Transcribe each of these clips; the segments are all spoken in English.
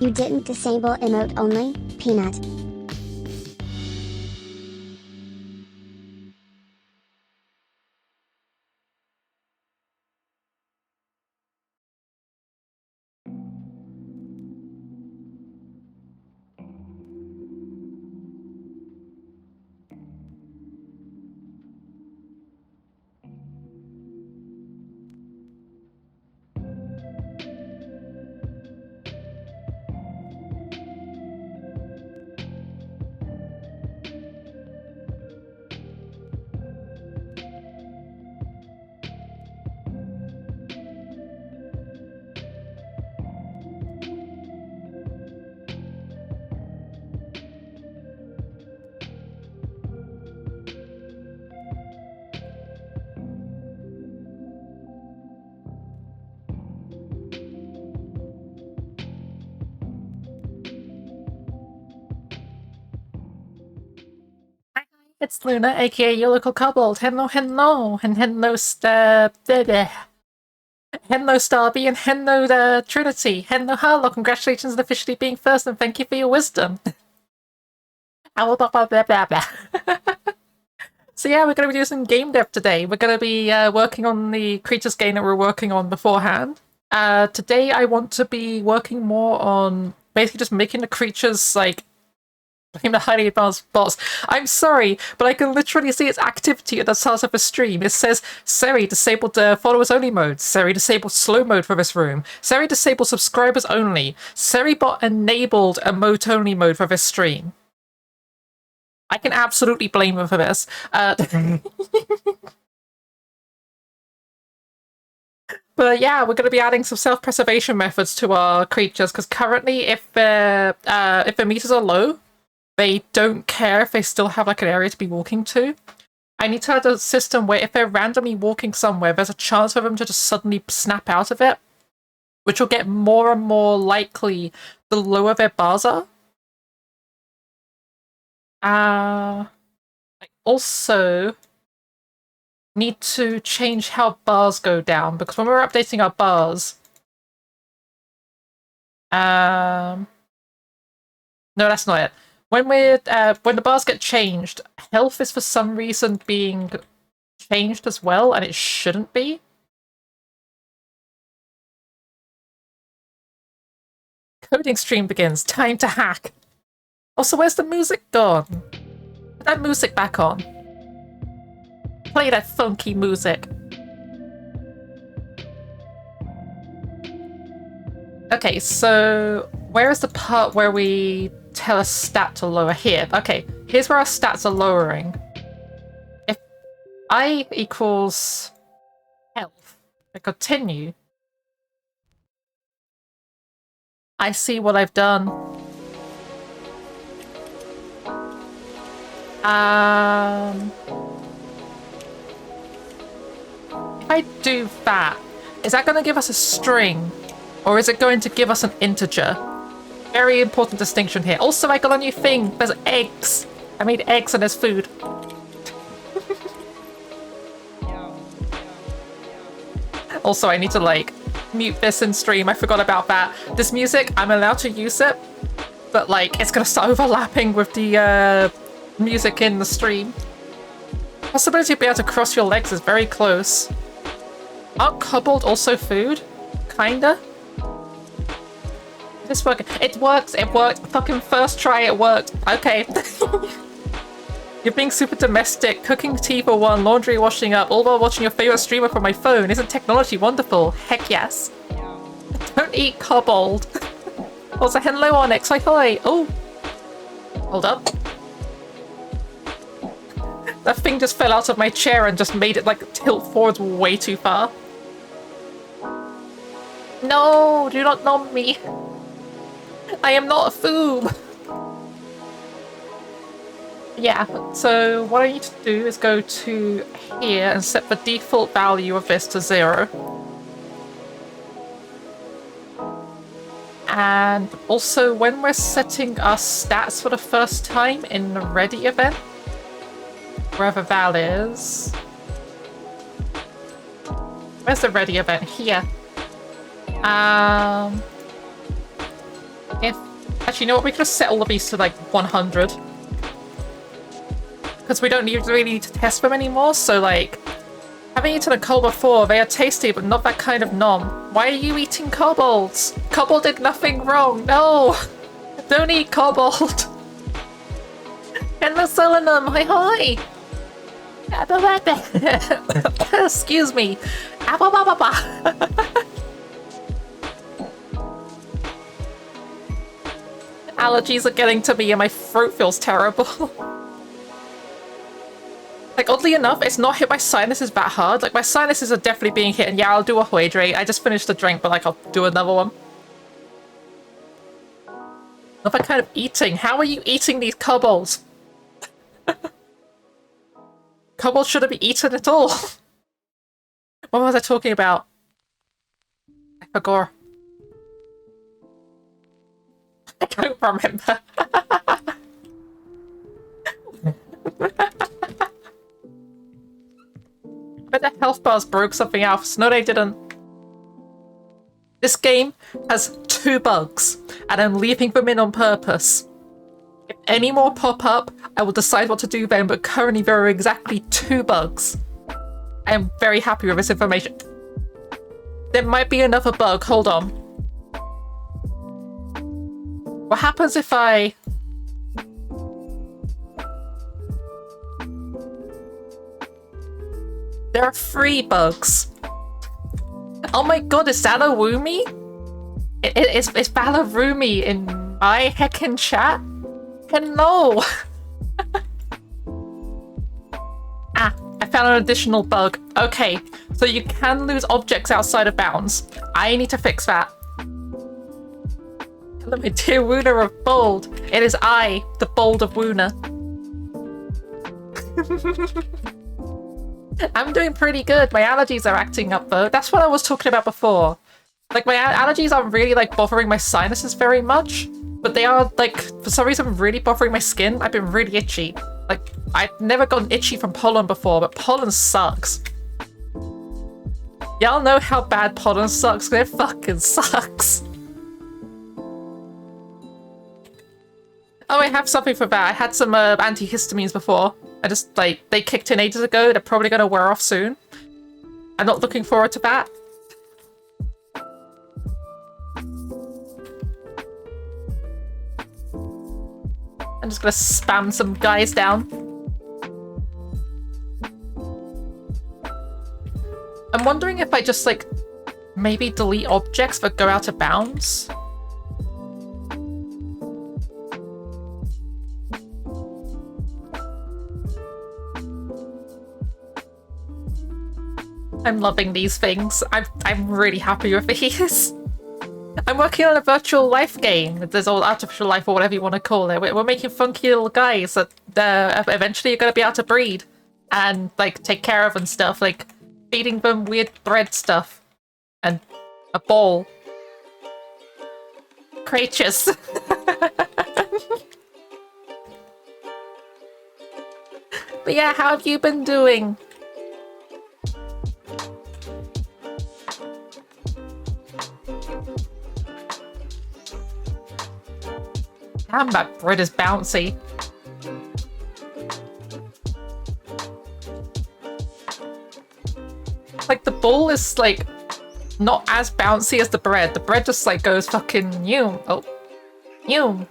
You didn't disable emote only, Peanut. It's Luna, aka your local kobold. Hello, hello, and hello, hello, Starby, and hello, Trinity. Hello, Harlow. Congratulations on officially being first, and thank you for your wisdom. Blah, blah, blah, blah, blah, blah. So yeah, we're going to be doing some game dev today. We're going to be working on the creatures game that we're working on beforehand. Today I want to be working more on basically just making the creatures, like, the highly advanced boss. I'm sorry, but I can literally see its activity at the start of the stream. It says, Seri disabled followers only mode. Seri disabled slow mode for this room. Seri disabled subscribers only. Seri bot enabled emote only mode for this stream. I can absolutely blame him for this. But yeah, we're going to be adding some self-preservation methods to our creatures, because currently if the meters are low, they don't care if they still have like an area to be walking to. I need to add a system where if they're randomly walking somewhere, there's a chance for them to just suddenly snap out of it, which will get more and more likely the lower their bars are. I also need to change how bars go down, because when we're updating our bars... no, that's not it. When the bars get changed, health is for some reason being changed as well, and it shouldn't be. Coding stream begins. Time to hack. Also, where's the music gone? Put that music back on. Play that funky music. Okay, so where is the part where we tell a stat to lower? Here. Okay, here's where our stats are lowering. If I equals health, I continue. I see what I've done. If I do that, is that going to give us a string? Or is it going to give us an integer? Very important distinction here. Also, I got a new thing. There's eggs. I made eggs and there's food. Also, I need to, like, mute this in stream. I forgot about that. This music, I'm allowed to use it, but, like, it's gonna start overlapping with the music in the stream. Possibility of being able to cross your legs is very close. Aren't kobold also food? Kinda. Is this working? It works, it worked. Fucking first try, it worked. Okay. You're being super domestic, cooking tea for one, laundry washing up, all while watching your favorite streamer from my phone. Isn't technology wonderful? Heck yes. Don't eat kobold. Also, hello Onyx, hi. Oh. Hold up. That thing just fell out of my chair and just made it, like, tilt forwards way too far. No, do not nom me. I am not a foob. Yeah, so what I need to do is go to here and set the default value of this to 0. And also, when we're setting our stats for the first time in the ready event, wherever that is... Where's the ready event? Here. If... Actually, you know what? We could just set all of these to, like, 100. Because we don't really need to test them anymore, so, like... Having eaten a kobold before, they are tasty, but not that kind of nom. Why are you eating kobolds? Kobold did nothing wrong. No! Don't eat kobold! Hello, Solanum! Hi hi! Excuse me. Allergies are getting to me and my throat feels terrible. Like, oddly enough, it's not hit my sinuses that hard. Like, my sinuses are definitely being hit, and yeah, I'll do a hydrate. I just finished the drink, but, like, I'll do another one. Not that kind of eating. How are you eating these kobolds? Kobolds shouldn't be eaten at all. What was I talking about? I forgot. I don't remember. But the health bars broke something else. No, they didn't. This game has 2 bugs, and I'm leaving them in on purpose. If any more pop up, I will decide what to do then, but currently there are exactly 2 bugs. I am very happy with this information. There might be another bug, hold on. What happens if I... There are 3 bugs. Oh my god, is that a Woomy? It's Balarumi in my heckin' chat? Hello! Ah, I found an additional bug. Okay, so you can lose objects outside of bounds. I need to fix that. Hello, my dear Wooner of Bold. It is I, the Bold of Wooner. I'm doing pretty good. My allergies are acting up though. That's what I was talking about before. Like, my allergies aren't really, like, bothering my sinuses very much, but they are, like, for some reason really bothering my skin. I've been really itchy. Like, I've never gotten itchy from pollen before, but pollen sucks. Y'all know how bad pollen sucks, because it fucking sucks. Oh, I have something for that. I had some antihistamines before. I just, like, they kicked in ages ago. They're probably going to wear off soon. I'm not looking forward to that. I'm just going to spam some guys down. I'm wondering if I just, like, maybe delete objects that go out of bounds. I'm loving these things. I'm really happy with these. I'm working on a virtual life game. There's all artificial life or whatever you want to call it. We're making funky little guys that eventually you're going to be able to breed and, like, take care of and stuff. Like, feeding them weird bread stuff and a ball. Creatures. But yeah, how have you been doing? Damn, that bread is bouncy. Like, the ball is, like, not as bouncy as the bread. The bread just, like, goes fucking new. Oh. New.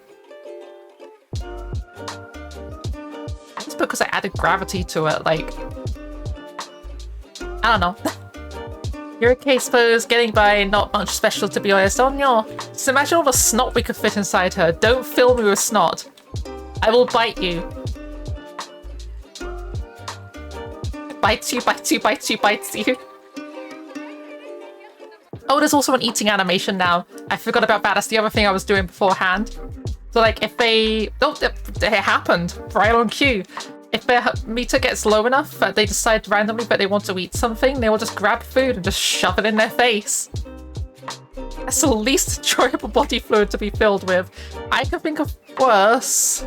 It's because I added gravity to it, like... I don't know. You're okay, suppose. Getting by, not much special, to be honest. Oh no. Just imagine all the snot we could fit inside her. Don't fill me with snot. I will bite you. Bites you, bites you, bites you, bites you. Oh, there's also an eating animation now. I forgot about that. That's the other thing I was doing beforehand. So, like, if they... Oh, it happened. Right on cue. If their meter gets low enough that they decide randomly that they want to eat something, they will just grab food and just shove it in their face. That's the least enjoyable body fluid to be filled with. I can think of worse.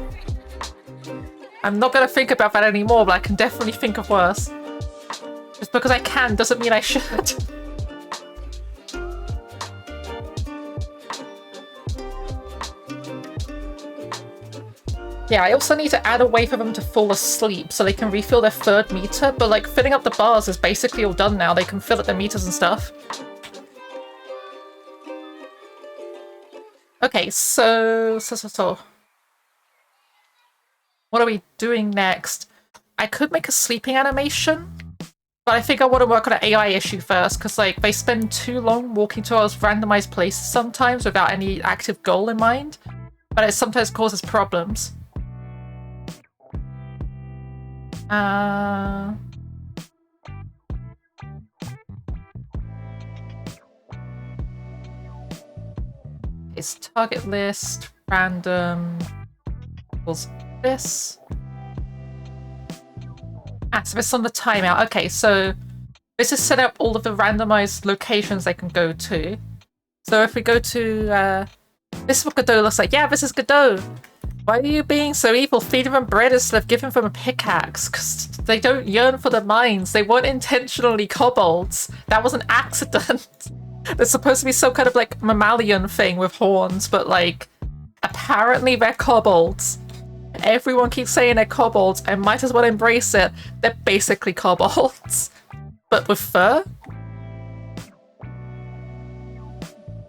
I'm not going to think about that anymore, but I can definitely think of worse. Just because I can doesn't mean I should. Yeah, I also need to add a way for them to fall asleep so they can refill their third meter, but like filling up the bars is basically all done now. They can fill up their meters and stuff. Okay, so... What are we doing next? I could make a sleeping animation, but I think I want to work on an AI issue first, because like they spend too long walking to those randomized places sometimes without any active goal in mind, but it sometimes causes problems. It's target list, random, equals this. So it's on the timeout. Okay, so this is set up all of the randomized locations they can go to. So if we go to, this is what Godot looks like. Yeah, this is Godot. Why are you being so evil? Feeding them bread instead of giving them a pickaxe? Because they don't yearn for the mines. They weren't intentionally kobolds. That was an accident. There's supposed to be some kind of like mammalian thing with horns, but like apparently they're kobolds. Everyone keeps saying they're kobolds. I might as well embrace it. They're basically kobolds. But with fur?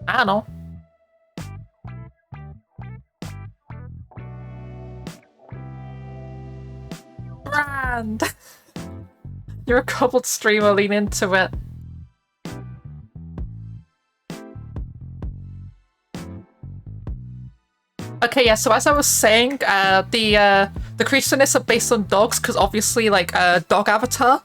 I don't know. Brand! You're a kobold streamer, lean into it. Okay, yeah, so as I was saying, the creatures in this are based on dogs, because obviously, like, dog avatar.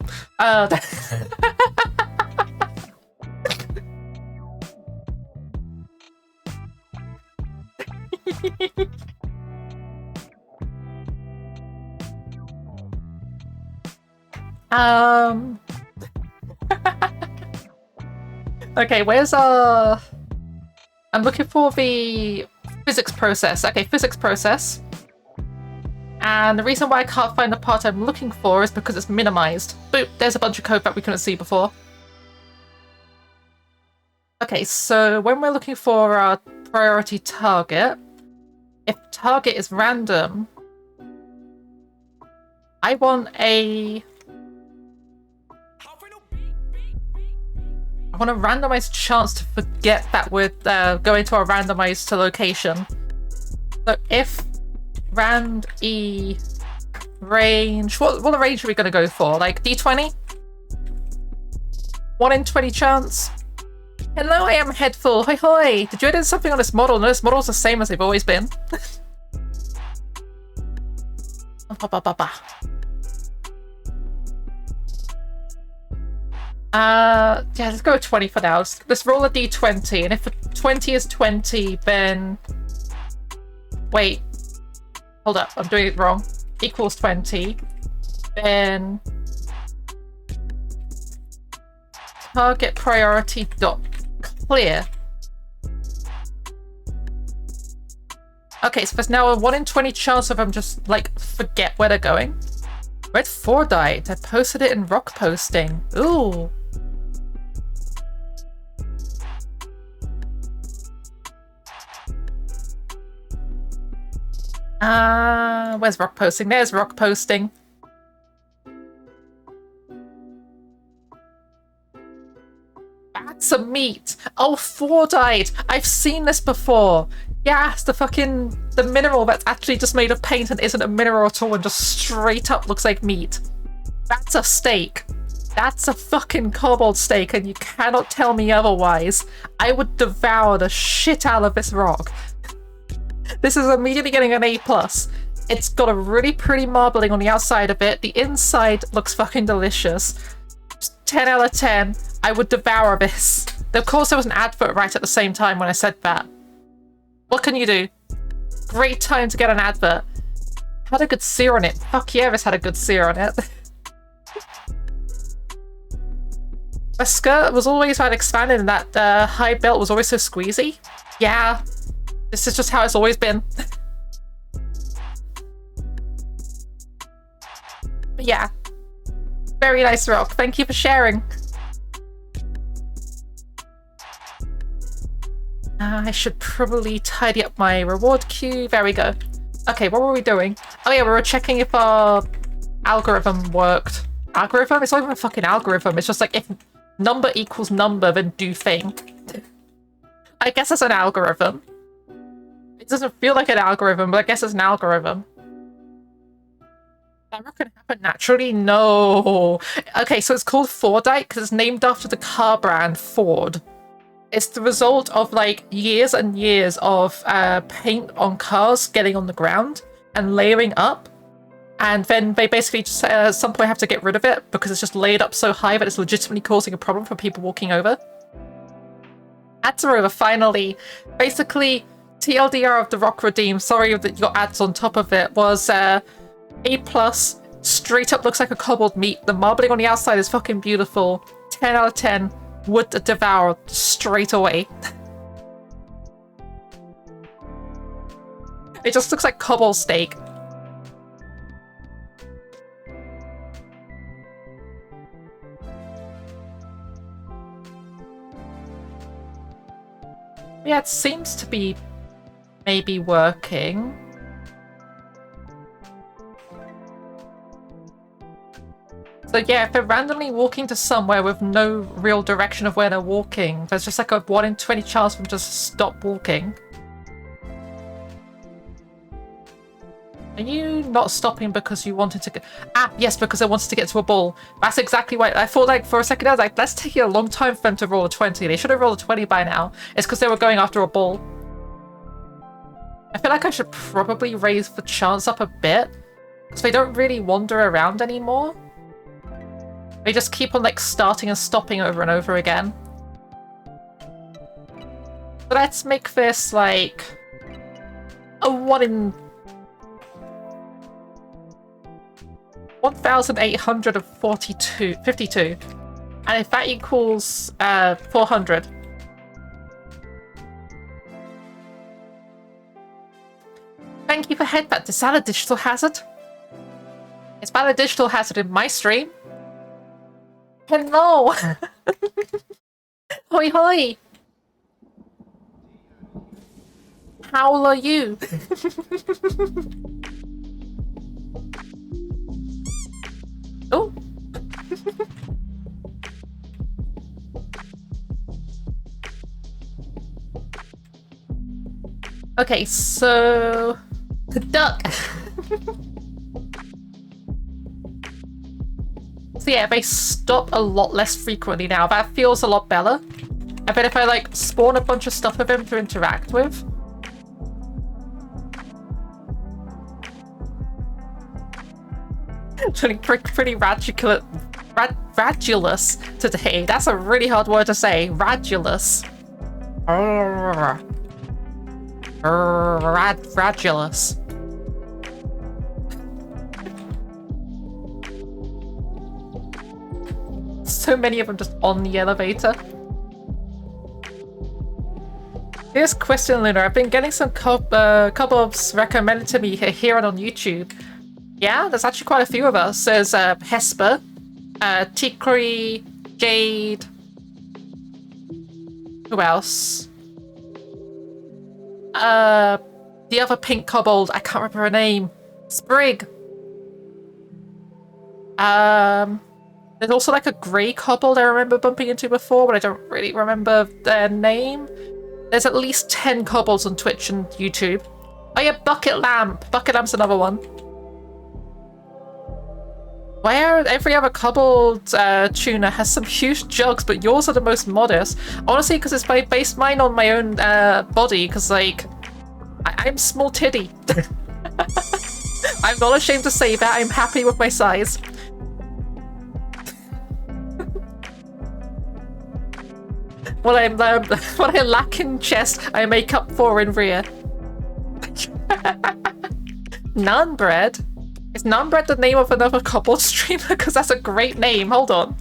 Okay, where's our... I'm looking for the physics process. Okay, physics process. And the reason why I can't find the part I'm looking for is because it's minimized. Boop, there's a bunch of code that we couldn't see before. Okay, so when we're looking for our priority target, if target is random, I want a randomized chance to forget that we're going to a randomized location. So if rand e range, what range are we going to go for? Like D20? 1 in 20 chance? Hello, I am Headful. Hoi hoi! Did you edit something on this model? No, this model's the same as they've always been. Yeah, let's go with 20 for now. Let's roll a d20, and if 20 is 20, then... Wait. Hold up, I'm doing it wrong. Equals 20. Then... Target priority dot clear. Okay, so there's now a 1 in 20 chance of them just, like, forget where they're going. Red 4 died. I posted it in rock posting. Ooh. Where's rock posting? There's rock posting. That's a meat. Oh, 4 died. I've seen this before. Yes, the mineral that's actually just made of paint and isn't a mineral at all and just straight up looks like meat. That's a steak. That's a fucking kobold steak, and you cannot tell me otherwise. I would devour the shit out of this rock. This is immediately getting an A+. It's got a really pretty marbling on the outside of it. The inside looks fucking delicious. Just 10 out of 10. I would devour this. Of course, there was an advert right at the same time when I said that. What can you do? Great time to get an advert. Had a good sear on it. Fuck yeah, this had a good sear on it. My skirt was always like expanded and that high belt was always so squeezy. Yeah, this is just how it's always been. But yeah, very nice rock. Thank you for sharing. I should probably tidy up my reward queue. There we go. Okay, what were we doing? Oh yeah, we were checking if our algorithm worked. Algorithm? It's not even a fucking algorithm. It's just like if number equals number, then do thing. I guess it's an algorithm. It doesn't feel like an algorithm, but I guess it's an algorithm. That can happen naturally? No. Okay, so it's called Fordite because it's named after the car brand Ford. It's the result of like years and years of paint on cars getting on the ground and layering up. And then they basically just at some point have to get rid of it because it's just laid up so high that it's legitimately causing a problem for people walking over. Ads are over, finally. Basically, TLDR of the Rock Redeem, sorry that you got ads on top of it, was A+, straight up looks like a cobbled meat. The marbling on the outside is fucking beautiful. 10 out of 10. Would devour straight away. It just looks like cobble steak. Yeah, it seems to be maybe working. So yeah, if they're randomly walking to somewhere with no real direction of where they're walking, there's just like a 1 in 20 chance for them to just stop walking. Are you not stopping because you wanted to get... Ah, yes, because I wanted to get to a ball. That's exactly why. I thought like for a second I was like, that's taking a long time for them to roll a 20. They should have rolled a 20 by now. It's because they were going after a ball. I feel like I should probably raise the chance up a bit. Because they don't really wander around anymore. They just keep on like starting and stopping over and over again. So let's make this like a 1 in 1,852. And if that equals 400. Thank you for headbutt. Is that a digital hazard? Is that a digital hazard in my stream? Hello! Hoi hoi! How are you? Oh! Okay, so... the duck! So yeah, they stop a lot less frequently now. That feels a lot better. I bet if I like spawn a bunch of stuff with him to interact with. Pretty radulous today. That's a really hard word to say. Radulous. Radulous. So many of them just on the elevator. Here's question, Luna. I've been getting some cobobs recommended to me here and on YouTube. Yeah, there's actually quite a few of us. There's Hesper, Tikri, Jade. Who else? The other pink kobold. I can't remember her name. Sprig. There's also like a grey kobold I remember bumping into before, but I don't really remember their name. There's at least 10 kobolds on Twitch and YouTube. Oh yeah, Bucket Lamp. Bucket Lamp's another one. Where every other kobold tuner has some huge jugs, but yours are the most modest. Honestly, because it's based mine on my own body, because like, I'm small titty. I'm not ashamed to say that. I'm happy with my size. What I lack in chest, I make up for in rear. Naan bread? Is Naan bread the name of another kobold streamer? Because that's a great name. Hold on.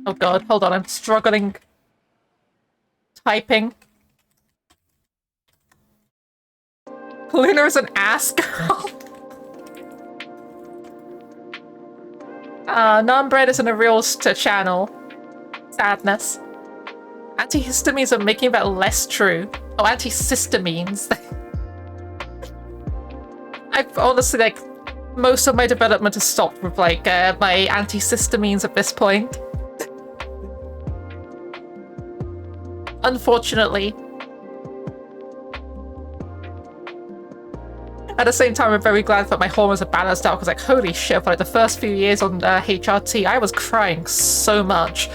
Oh god, hold on. I'm struggling. Typing. Luna is an ass girl. Naan bread isn't a real channel. Sadness. Antihistamines are making that less true. Oh, antihistamines. I've honestly, like, most of my development has stopped with, like, my antihistamines at this point. Unfortunately. At the same time, I'm very glad that my hormones are balanced out, because, like, holy shit, for like the first few years on HRT, I was crying so much.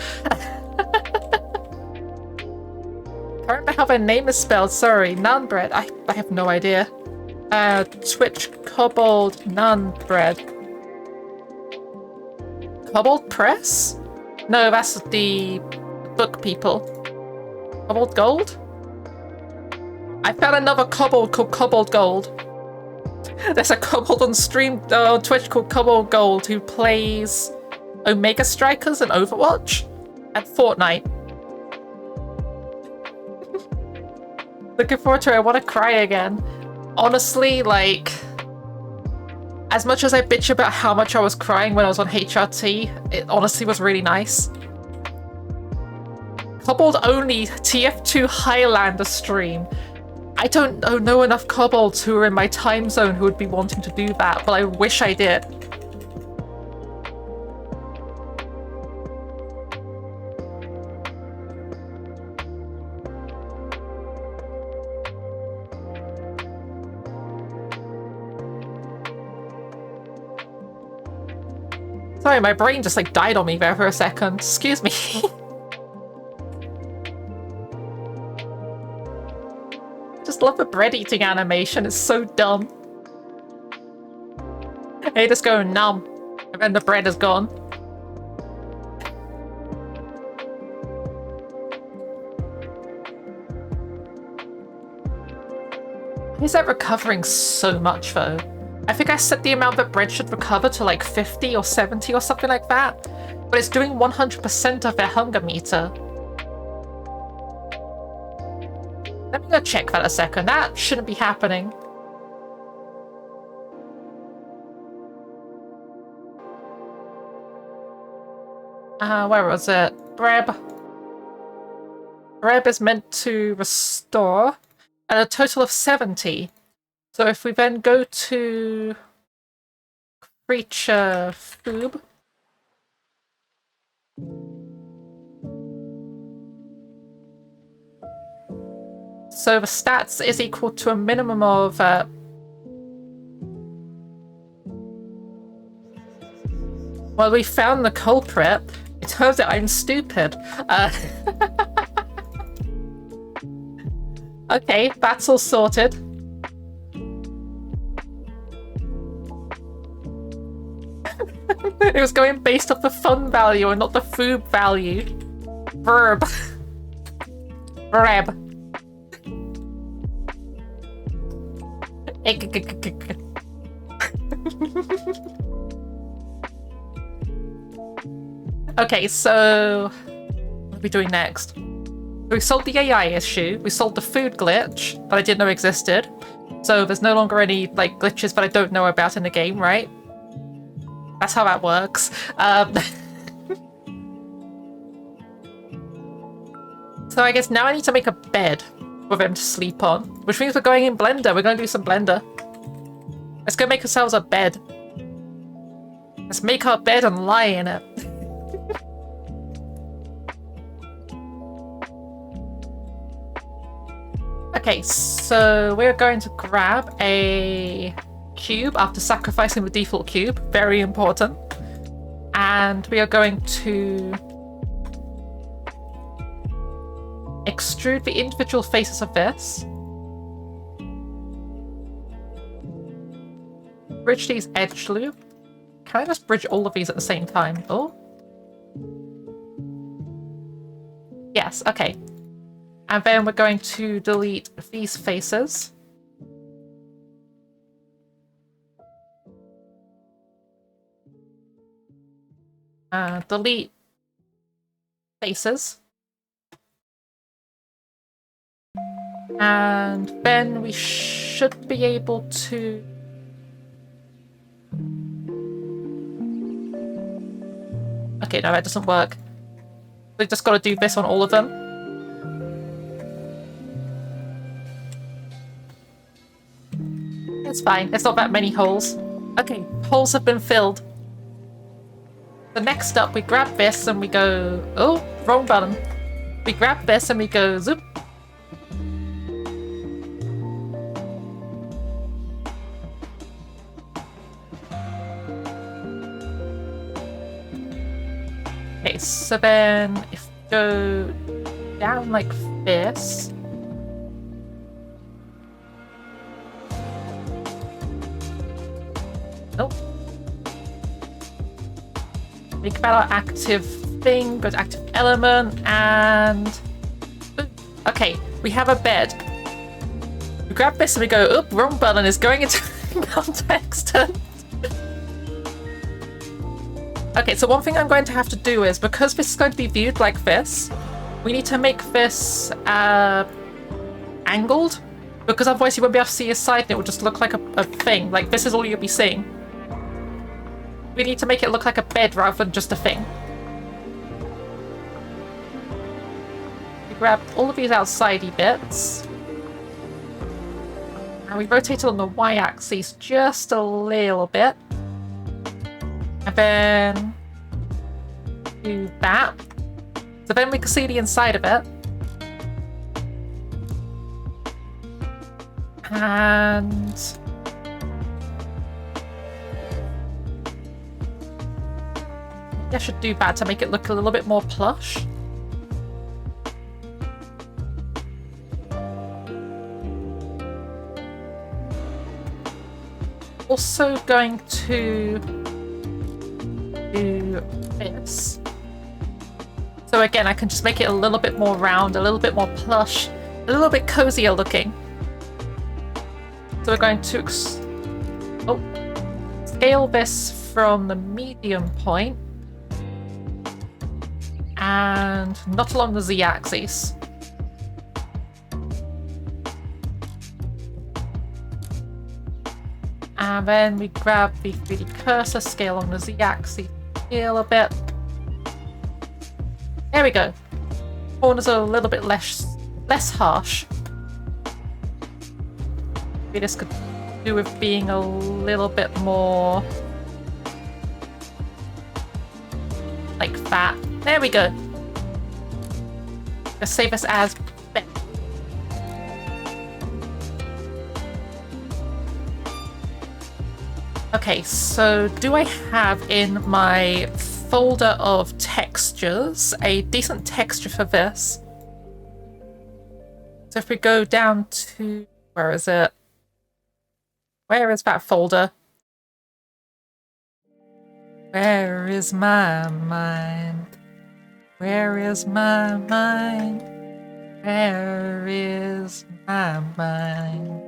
I don't remember how their name is spelled, sorry. Naan bread. I have no idea. Twitch Kobold Naan bread. Kobold Press? No, that's the book people. Kobold Gold? I found another kobold called Kobold Gold. There's a kobold on stream on Twitch called Kobold Gold who plays Omega Strikers and Overwatch and Fortnite. Looking forward to it. I want to cry again. Honestly, like, as much as I bitch about how much I was crying when I was on HRT, it honestly was really nice. Kobold only TF2 Highlander stream. I don't know enough kobolds who are in my time zone who would be wanting to do that, but I wish I did. Sorry, my brain just like died on me there for a second. Excuse me. Just love the bread eating animation, it's so dumb. They just go numb, and then the bread is gone. Why is that recovering so much though? I think I set the amount that bread should recover to like 50 or 70 or something like that, but it's doing 100% of their hunger meter. Let me go check that a second. That shouldn't be happening. Where was it? Breb. Breb is meant to restore at a total of 70. So if we then go to creature foob. So the stats is equal to a minimum of well, we found the culprit. It turns out I'm stupid. Okay, that's all sorted. It was going based off the fun value and not the food value. Verb. Verb. Okay, so what are we doing next? We solved the AI issue, we solved the food glitch that I didn't know existed. So there's no longer any like glitches that I don't know about in the game, right? That's how that works. So I guess now I need to make a bed for them to sleep on, which means we're going in Blender. We're going to do some Blender. Let's go make ourselves a bed. Let's make our bed and lie in it. Okay, so we're going to grab a cube after sacrificing the default cube. Very important. And we are going to extrude the individual faces of this. Bridge these edge loop. Can I just bridge all of these at the same time? Oh. Yes, okay. And then we're going to delete these faces. Delete faces. And then we should be able to... Okay, no, that doesn't work. We've just got to do this on all of them. It's fine. It's not that many holes. Okay, holes have been filled. So next up, we grab this and we go... Oh, wrong button. We grab this and we go zoop. Okay, so then if we go down like this... Nope. Make that our active thing, go to active element, and... Ooh, okay, we have a bed. We grab this and we go, oop, wrong button is going into context. Okay, so one thing I'm going to have to do is, because this is going to be viewed like this, we need to make this angled, because otherwise you won't be able to see a side and it will just look like a thing. Like, this is all you'll be seeing. We need to make it look like a bed rather than just a thing. We grab all of these outsidey bits. And we rotate it on the y-axis just a little bit. And then do that. So then we can see the inside of it. And I should do that to make it look a little bit more plush. Also going to do this. So again, I can just make it a little bit more round, a little bit more plush, a little bit cozier looking. So we're going to scale this from the medium point and not along the z-axis. And then we grab the 3D cursor, scale along the z-axis a little bit. There we go. Corners are a little bit less harsh. Maybe this could do with being a little bit more like that. There we go. Let's save this as bed. Okay, so do I have in my folder of textures a decent texture for this? So if we go down to, where is it? Where is that folder? Where is my mind? Where is my mind? Where is my mind?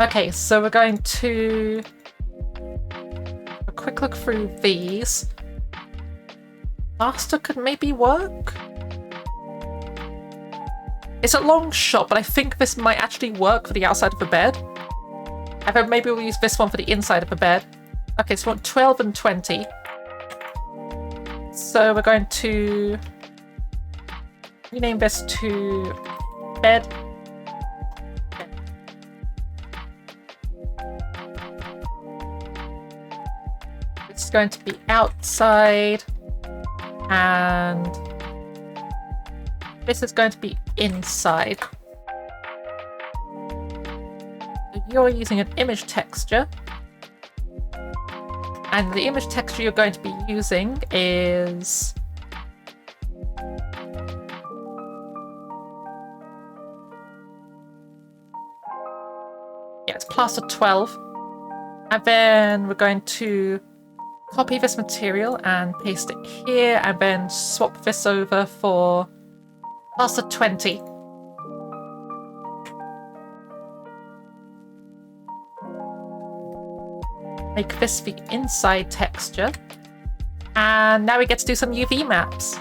Okay, so we're going to a quick look through these. Master could maybe work. It's a long shot, but I think this might actually work for the outside of the bed. And then maybe we'll use this one for the inside of the bed. Okay, so we want 12 and 20. So we're going to rename this to bed. It's going to be outside, and this is going to be inside. So you're using an image texture, and the image texture you're going to be using is it's plaster 12, and then we're going to copy this material and paste it here, and then swap this over for plaster 20. Make this the inside texture. And now we get to do some UV maps.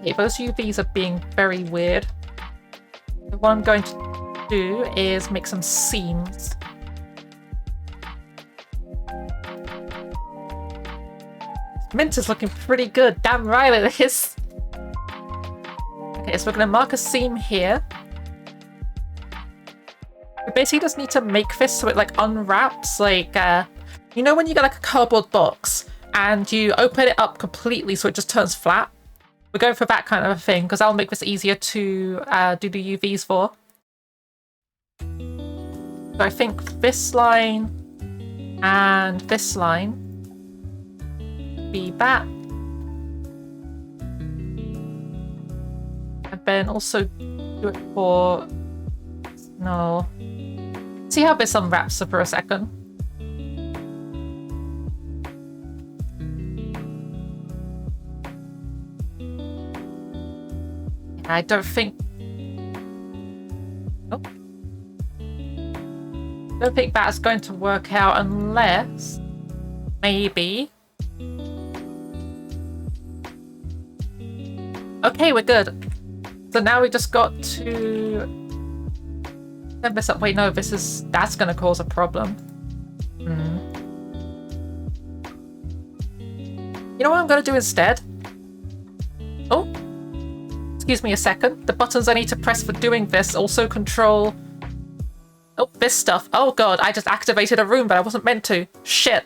Okay, those UVs are being very weird. So what I'm going to do is make some seams. mint is looking pretty good. Damn right it is. Okay, so we're gonna mark a seam here. We basically just need to make this so it like unwraps, like you know when you get like a cardboard box and you open it up completely so it just turns flat? We're going for that kind of a thing because that'll make this easier to do the UVs for. So I think this line and this line be that. And then also do it for... No. See how this unwraps for a second. I don't think... Oh. Don't think that's going to work out unless... Maybe... Okay, we're good. So now we just got to... Set this up. Wait, no, this is... That's going to cause a problem. You know what I'm going to do instead? Oh. Excuse me a second. The buttons I need to press for doing this also control... Oh, this stuff. Oh god, I just activated a room, but I wasn't meant to. Shit.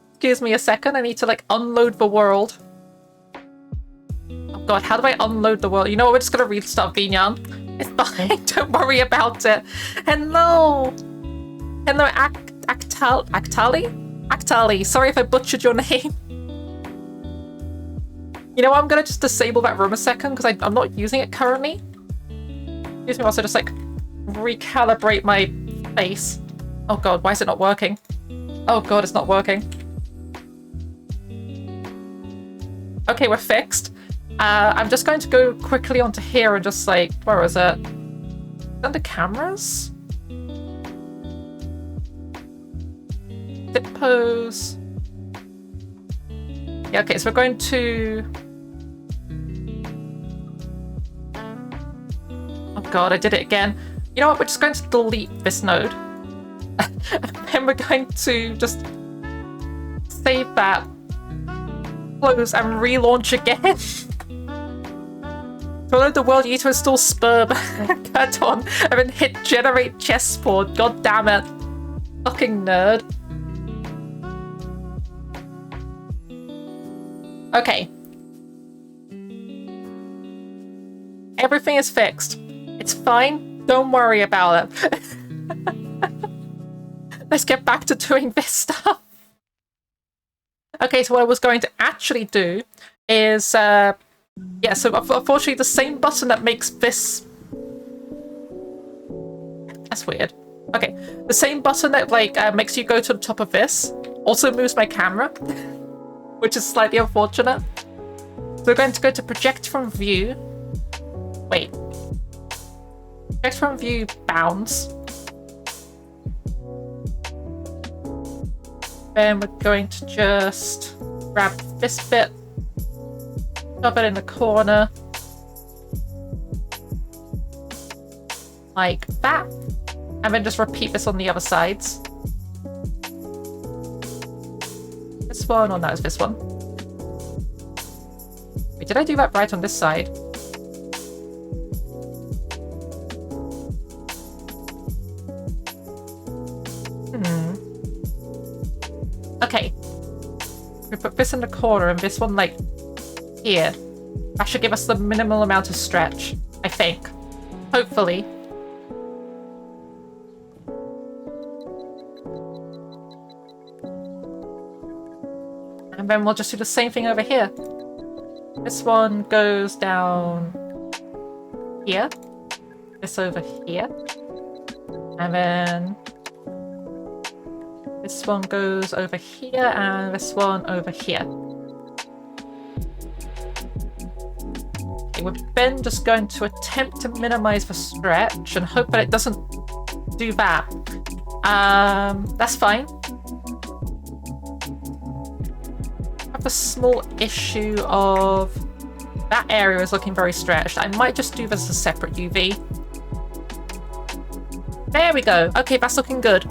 Excuse me a second, I need to, like, unload the world. Oh god, how do I unload the world? You know what, we're just gonna restart Vinyan. It's fine, don't worry about it. Hello! Hello, Actali? Actali, sorry if I butchered your name. You know what, I'm gonna just disable that room a second, because I'm not using it currently. Excuse me, also just, like, recalibrate my face. Oh god, why is it not working? Oh god, it's not working. Okay, we're fixed. I'm just going to go quickly onto here and just like, where is it? Under cameras? Dip pose. Yeah, okay, so we're going to... Oh god, I did it again. You know what, we're just going to delete this node. And we're going to just save that. Close and relaunch again. To load the world, you need to install Sperm. Cut on and then hit generate chessboard. God damn it. Fucking nerd. Okay. Everything is fixed. It's fine. Don't worry about it. Let's get back to doing this stuff. Okay, so what I was going to actually do is, yeah, so unfortunately the same button that makes this... That's weird. Okay, the same button that, like, makes you go to the top of this also moves my camera, which is slightly unfortunate. So we're going to go to project from view. Wait. Project from view bounds. Then we're going to just grab this bit, shove it in the corner, like that, and then just repeat this on the other sides. This one, or no, it's this one. Wait, did I do that right on this side? Okay, we put this in the corner and this one, like, here. That should give us the minimal amount of stretch, I think. Hopefully. And then we'll just do the same thing over here. This one goes down here. This over here. And then... this one goes over here, and this one over here. Okay, we're then just going to attempt to minimize the stretch and hope that it doesn't do that. That's fine. I have a small issue of that area is looking very stretched. I might just do this as a separate UV. There we go. Okay, that's looking good.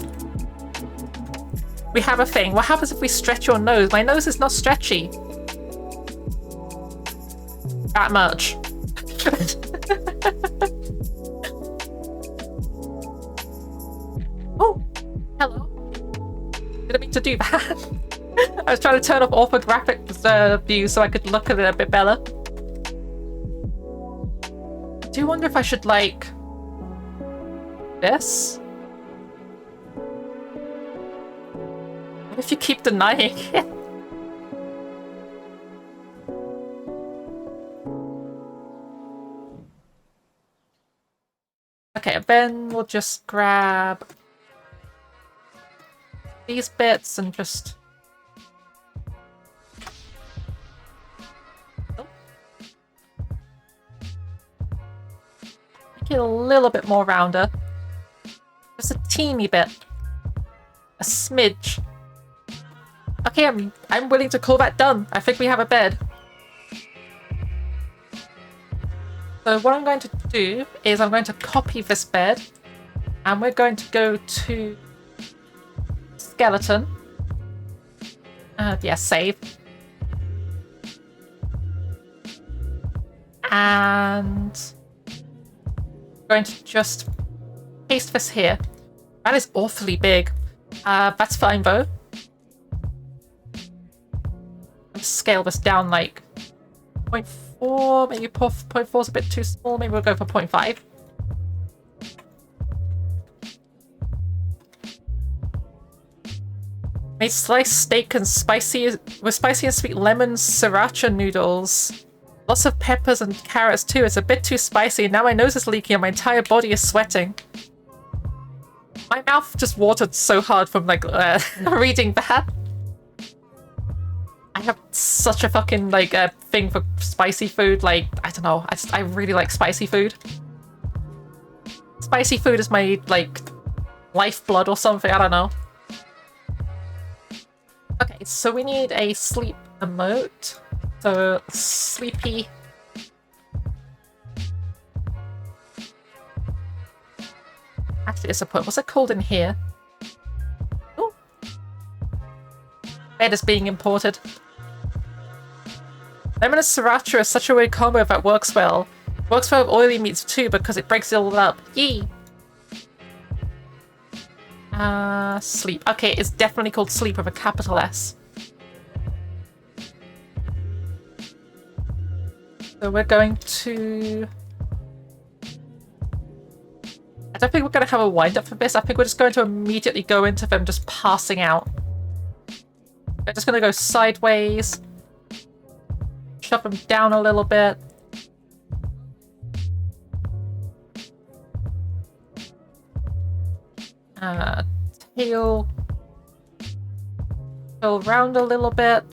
We have a thing. What happens if we stretch your nose? My nose is not stretchy. That much. Oh, hello. Didn't mean to do that. I was trying to turn off orthographic view so I could look at it a bit better. Do you wonder if I should, like, this? What if you keep denying it? Okay, then we'll just grab these bits and just... Oh. Make it a little bit more rounder. Just a teeny bit. A smidge. Okay, I'm willing to call that done. I think we have a bed. So what I'm going to do is I'm going to copy this bed and we're going to go to skeleton. Yeah, save. And I'm going to just paste this here. That is awfully big. That's fine though. Let's scale this down like 0.4, maybe 0.4 is a bit too small. Maybe we'll go for 0.5. Made sliced steak and spicy and sweet lemon sriracha noodles. Lots of peppers and carrots too. It's a bit too spicy. Now my nose is leaking and my entire body is sweating. My mouth just watered so hard from like reading that. I have such a fucking like thing for spicy food. Like, I don't know. I really like spicy food. Spicy food is my like lifeblood or something. I don't know. Okay, so we need a sleep emote. So sleepy. Actually, it's a point. What's it called in here? Oh, bed is being imported. Lemon and sriracha is such a weird combo that works well. Works well with oily meats too because it breaks it all up. Yee! Sleep. Okay, it's definitely called sleep with a capital S. So we're going to... I don't think we're going to have a wind-up for this. I think we're just going to immediately go into them just passing out. We're just going to go sideways. Shove them down a little bit. Tail. Go round a little bit.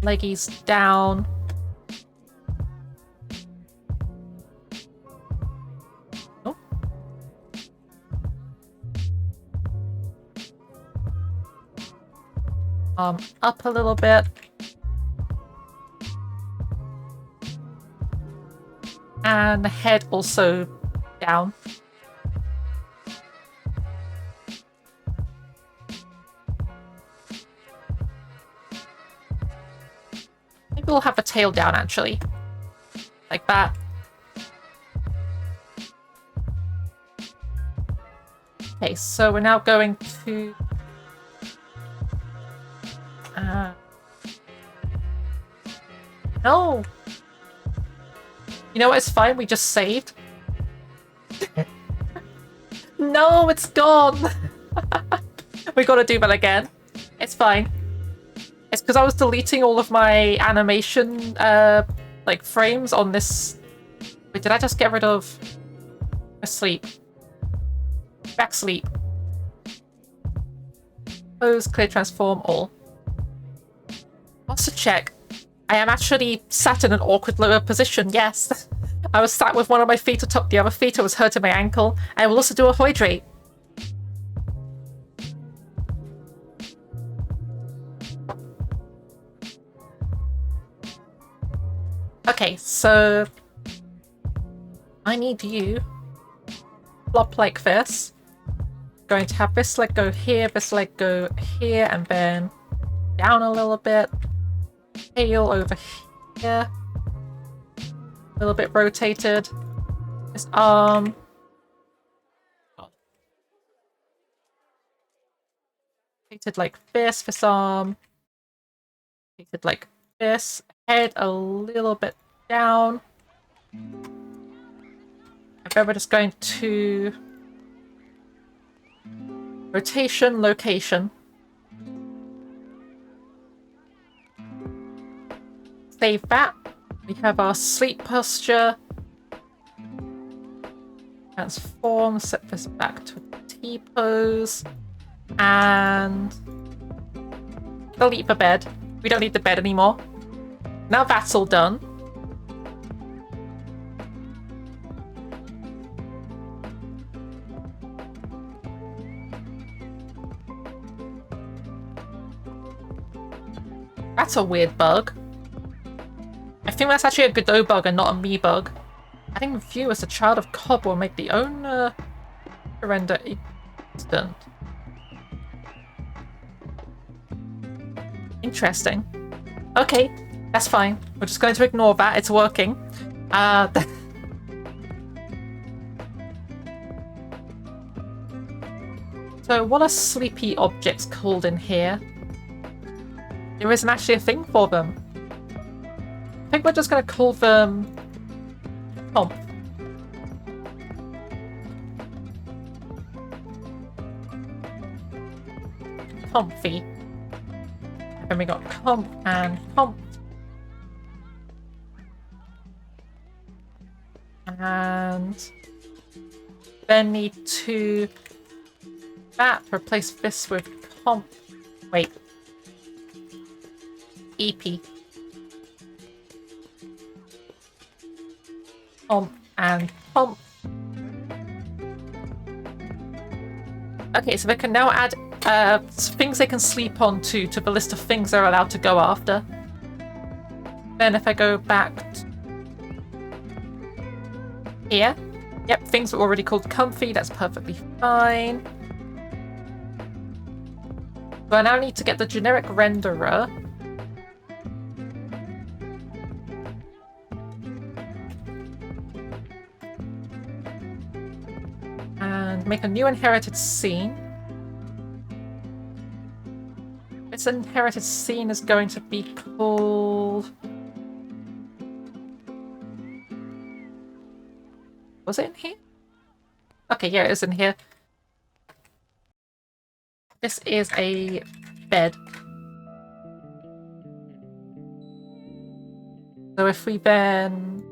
Leggies down. Oh. Up a little bit. And the head also down. Maybe we'll have the tail down actually. Like that. Okay, so we're now going to no. You know what? It's fine. We just saved. No, it's gone. We gotta do that again. It's fine. It's because I was deleting all of my animation, like frames on this. Wait, did I just get rid of sleep? Back sleep. Pose, clear, transform, all. Also check. I am actually sat in an awkward lower position, yes. I was sat with one of my feet atop the other feet. I was hurting my ankle. I will also do a hydrate. Okay, so I need you flop like this. going to have this leg go here, this leg go here, and then down a little bit. Tail over here. A little bit rotated. This arm. Rotated like this arm. Rotated like this. Head a little bit down. And then we're just going to rotation, location. Save that. We have our sleep posture. Transform, set this back to T pose. And delete the bed. We don't need the bed anymore. Now that's all done. That's a weird bug. I think that's actually a Godot bug and not a me bug. I think view as a child of Cobb will make the owner render instant. Interesting. Okay, that's fine. We're just going to ignore that. It's working. So what are sleepy objects called in here? There isn't actually a thing for them. I think we're just going to call them comp. Comfy. And we got comp and comp. And then need to replace this with comp. Wait. EP. Comp and comp. Okay, so they can now add things they can sleep on to the list of things they're allowed to go after. Then if I go back here, yep, things are already called comfy, that's perfectly fine. But I now need to get the generic renderer. And make a new inherited scene. This inherited scene is going to be called... Was it in here? Okay, yeah, it is in here. This is a bed. So if we then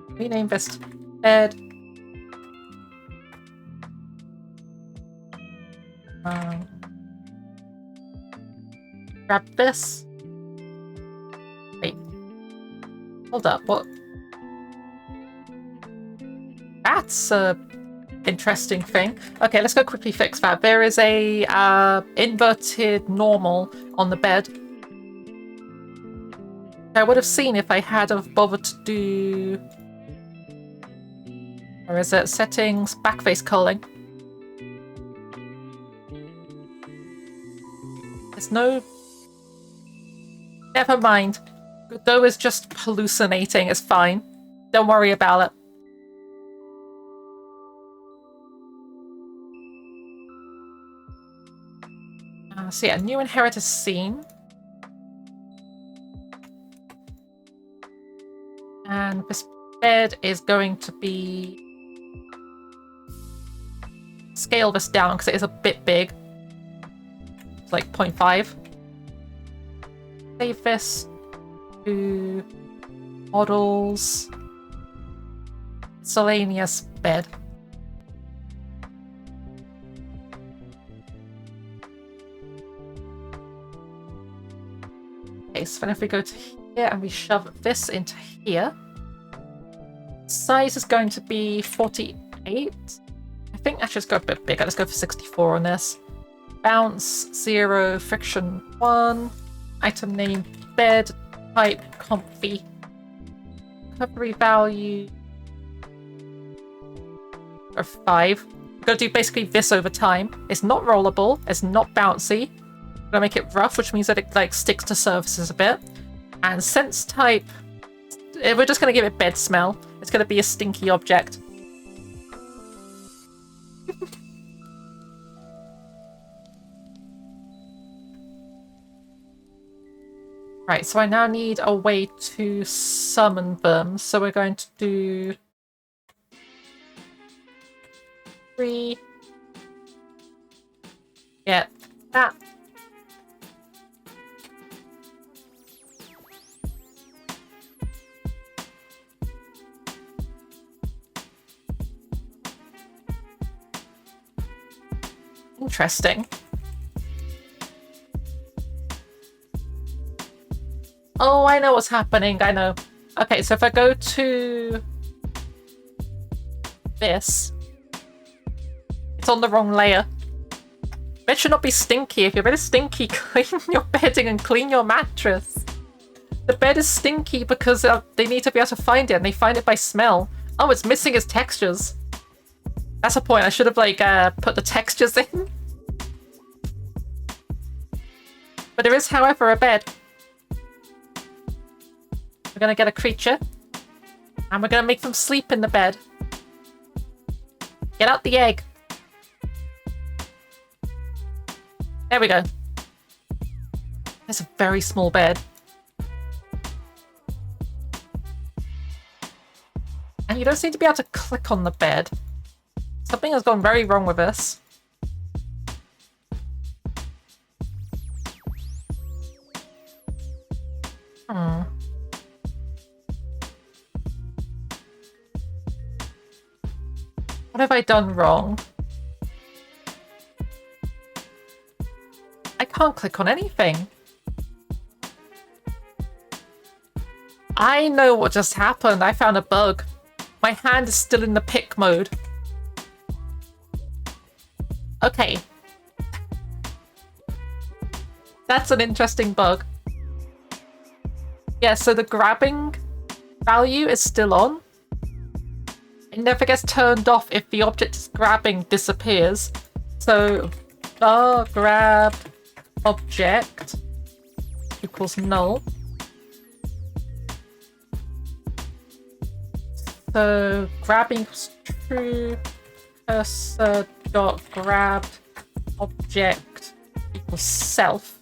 rename this to bed, grab this. Wait. Hold up, what? That's a interesting thing. Okay, let's go quickly fix that. There is a inverted normal on the bed. I would have seen if I had have bothered to do... Or is it settings, backface culling? There's no... Never mind. Godot is just hallucinating, it's fine. Don't worry about it. So yeah, new inherited scene. And this bed is going to be... Scale this down because it is a bit big. It's like 0.5. Save this to models. Miscellaneous bed. Okay, so then if we go to here and we shove this into here, size is going to be 48. I think let's just go a bit bigger. Let's go for 64 on this. Bounce 0, friction 1, item name bed, type comfy, recovery value or 5. Gotta do basically this over time. It's not rollable. It's not bouncy. I'm gonna make it rough, which means that it like sticks to surfaces a bit. And sense type, we're just gonna give it bed smell. It's gonna be a stinky object. Right, so I now need a way to summon them. So we're going to do 3. Get that. Interesting. Oh, I know what's happening. I know. Okay, so if I go to this, it's on the wrong layer. Bed should not be stinky. If your bed is stinky, clean your bedding and clean your mattress. The bed is stinky because they need to be able to find it, and they find it by smell. Oh, it's missing its textures. That's a point. I should have like put the textures in. But there is, however, a bed. We're gonna get a creature, and we're gonna make them sleep in the bed. Get out the egg. There we go. It's a very small bed. And you don't seem to be able to click on the bed. Something has gone very wrong with this. What have I done wrong? I can't click on anything. I know what just happened. I found a bug. My hand is still in the pick mode. Okay. That's an interesting bug. Yeah, so the grabbing value is still on. It never gets turned off if the object is grabbing disappears. So, grabbed object equals null. So, grabbing equals true. Cursor dot grabbed object equals self.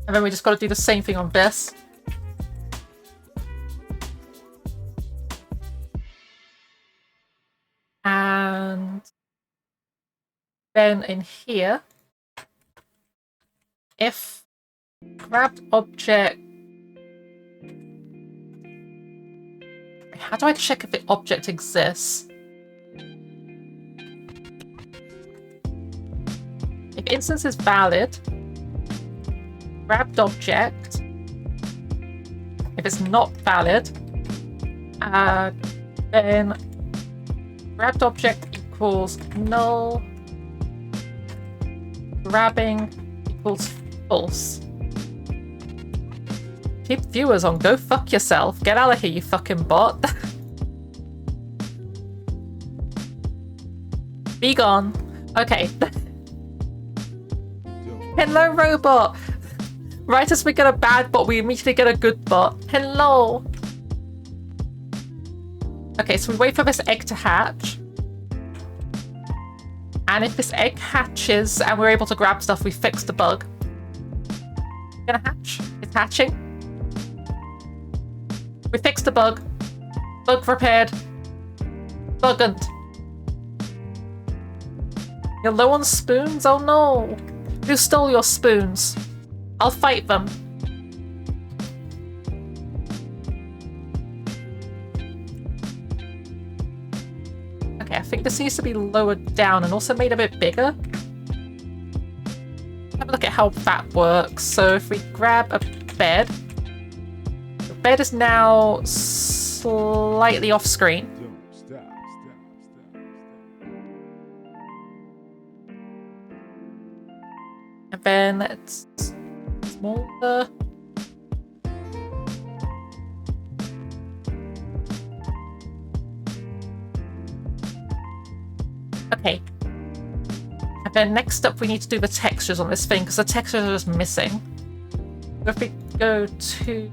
And then we just got to do the same thing on this. And then in here, if grabbed object... How do I check if the object exists? If instance is valid, grabbed object. If it's not valid, then grabbed object equals null. Grabbing equals false. Keep viewers on. Go fuck yourself. Get out of here, you fucking bot. Be gone. Okay. Hello, robot. Right as we get a bad bot, we immediately get a good bot. Hello. Okay, so we wait for this egg to hatch. And if this egg hatches and we're able to grab stuff, we fix the bug. It's gonna hatch. It's hatching. We fixed the bug. Bug repaired. Buggant. You're low on spoons? Oh no. Who stole your spoons? I'll fight them. Okay, I think this needs to be lowered down and also made a bit bigger. Have a look at how that works. So if we grab a bed, the bed is now slightly off screen. And then it's smaller. Okay. And then next up we need to do the textures on this thing, because the textures are just missing. So if we go to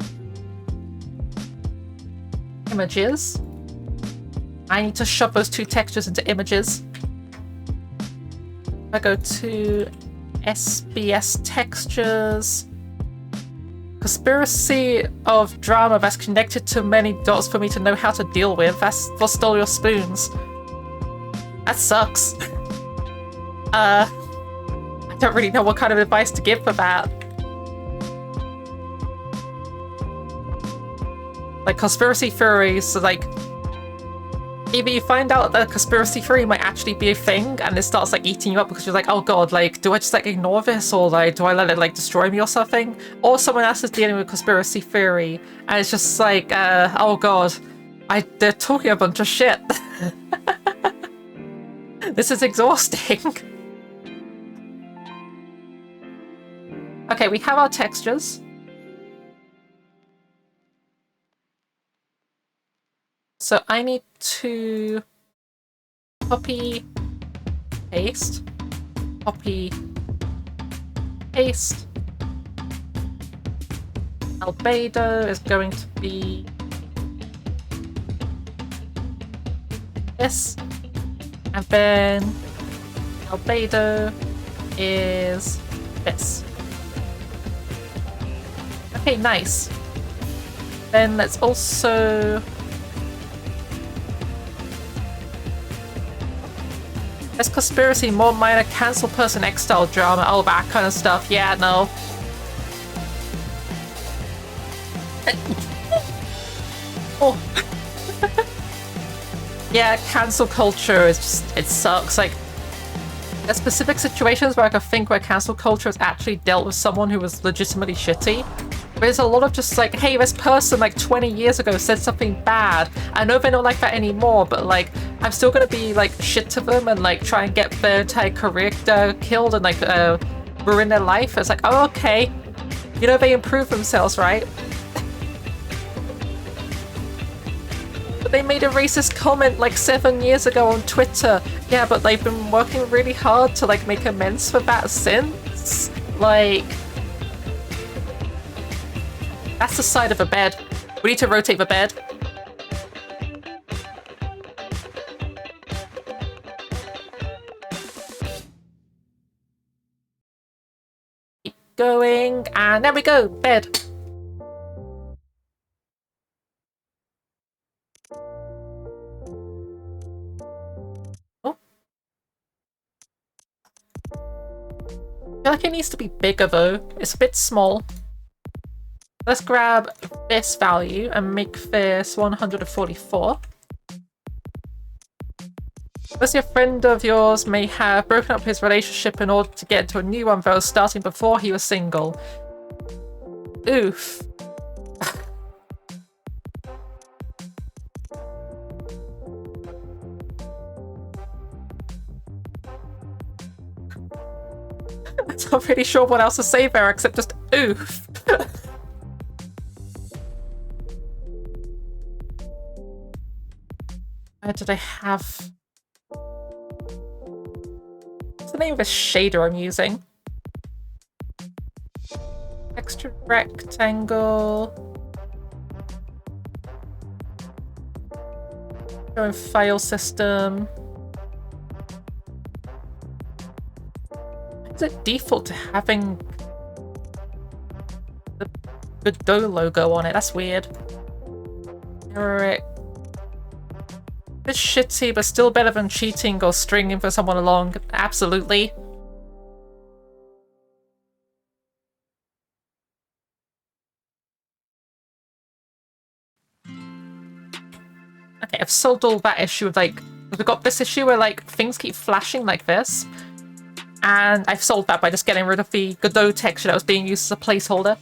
images, I need to shove those two textures into images. If I go to SBS textures, conspiracy of drama that's connected to many dots for me to know how to deal with. That's for Stole Your Spoons. That sucks. I don't really know what kind of advice to give for that. Like, conspiracy theories, like, either you find out that a conspiracy theory might actually be a thing and it starts like eating you up because you're like, oh god, like, do I just like ignore this, or like, do I let it like destroy me or something? Or someone else is dealing with conspiracy theory and it's just like, oh god, they're talking a bunch of shit. This is exhausting. Okay, we have our textures. So I need to copy, paste, copy, paste. Albedo is going to be this. And then albedo is this. Okay, nice. Then let's also... There's conspiracy, more minor, cancel person, X-style drama, all that kind of stuff. Yeah, no. Oh. Yeah, cancel culture is just, it sucks. Like, there's specific situations where I can think where cancel culture has actually dealt with someone who was legitimately shitty. But there's a lot of just like, hey, this person like 20 years ago said something bad. I know they're not like that anymore, but like, I'm still gonna be like shit to them and like try and get their entire career killed and like ruin their life. It's like, oh, okay. You know, they improve themselves, right? But they made a racist comment like 7 years ago on Twitter. Yeah, but they've been working really hard to like make amends for that since. Like, that's the side of a bed. We need to rotate the bed. Keep going, and there we go, bed. Oh. I feel like it needs to be bigger though. It's a bit small. Let's grab this value and make this 144. Unless a friend of yours may have broken up his relationship in order to get into a new one that was starting before he was single. Oof. I'm not really sure what else to say there except just oof. Where did I have... What's the name of this shader I'm using? Extra rectangle. Go in file system. Is it default to having the Godot logo on it? That's weird. Alright. It's shitty, but still better than cheating or stringing for someone along. Absolutely. Okay, I've solved all that issue of like... We've got this issue where like things keep flashing like this. And I've solved that by just getting rid of the Godot texture that was being used as a placeholder.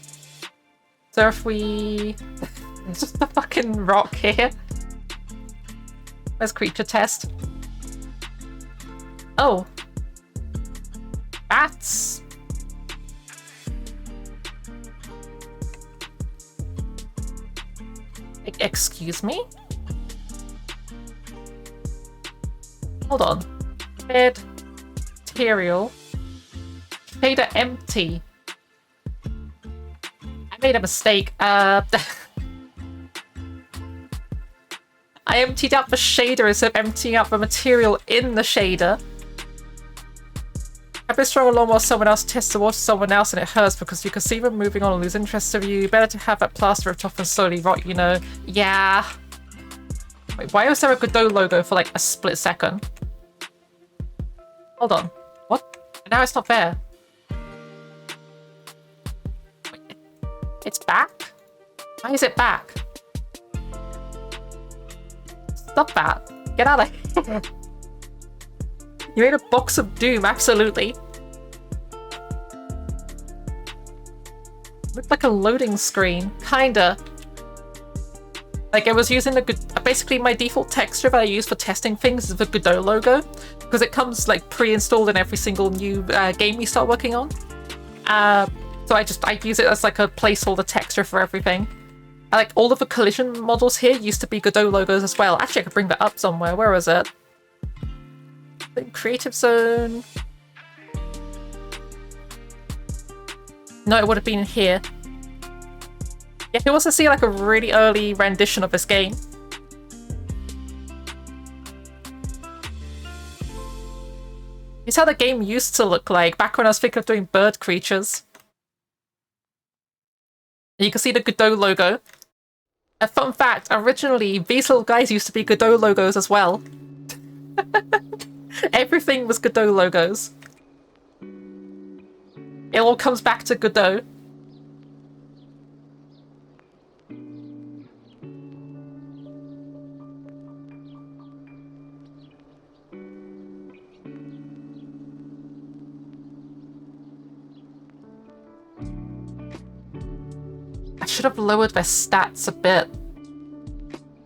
So if we... It's just a fucking rock here. Let's creature test. Oh. That's... Excuse me? Hold on. bed material. Shader empty. I made a mistake. I emptied out the shader instead of emptying out the material in the shader. I've been strung along while someone else tests the water someone else and it hurts because you can see them moving on and lose interest of you. Better to have that plaster ripped off and slowly rot, you know. Yeah. Wait, why was there a Godot logo for like a split second? Hold on. What? Now it's not there. Wait, it's back? Why is it back? Stop that. Get out of here. You made a box of doom, absolutely. Looked like a loading screen, kinda. Like it was using the basically my default texture that I use for testing things is the Godot logo, because it comes like pre-installed in every single new game you start working on. So I use it as like a placeholder texture for everything. Like all of the collision models here used to be Godot logos as well. Actually, I could bring that up somewhere. Where is it? Creative Zone. No, it would have been in here. Yeah, if you want to see like a really early rendition of this game. It's how the game used to look like back when I was thinking of doing bird creatures. And you can see the Godot logo. A fun fact, originally these little guys used to be Godot logos as well. Everything was Godot logos. It all comes back to Godot. I should have lowered their stats a bit.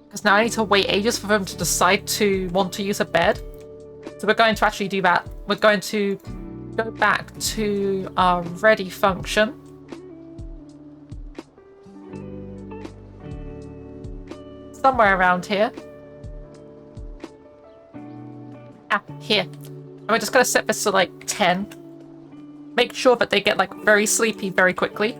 Because now I need to wait ages for them to decide to want to use a bed. So we're going to actually do that. We're going to go back to our ready function. Somewhere around here. Ah, here. And we're just going to set this to like 10. Make sure that they get like very sleepy very quickly.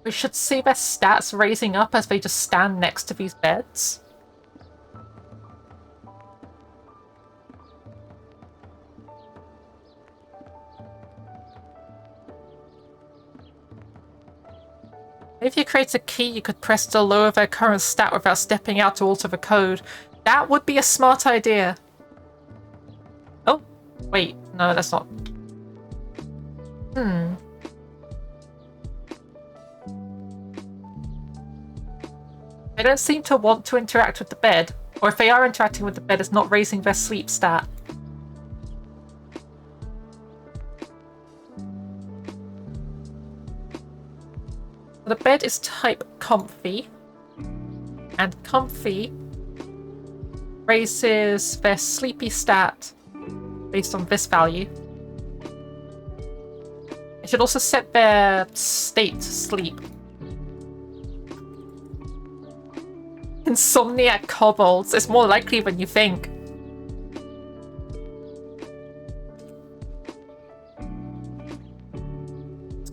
We should see their stats raising up as they just stand next to these beds. If you create a key, you could press to lower their current stat without stepping out to alter the code. That would be a smart idea. Oh, wait, no, that's not. They don't seem to want to interact with the bed, or if they are interacting with the bed, it's not raising their sleep stat. The bed is type comfy, and comfy raises their sleepy stat based on this value. It should also set their state to sleep. Insomniac kobolds. It's more likely than you think.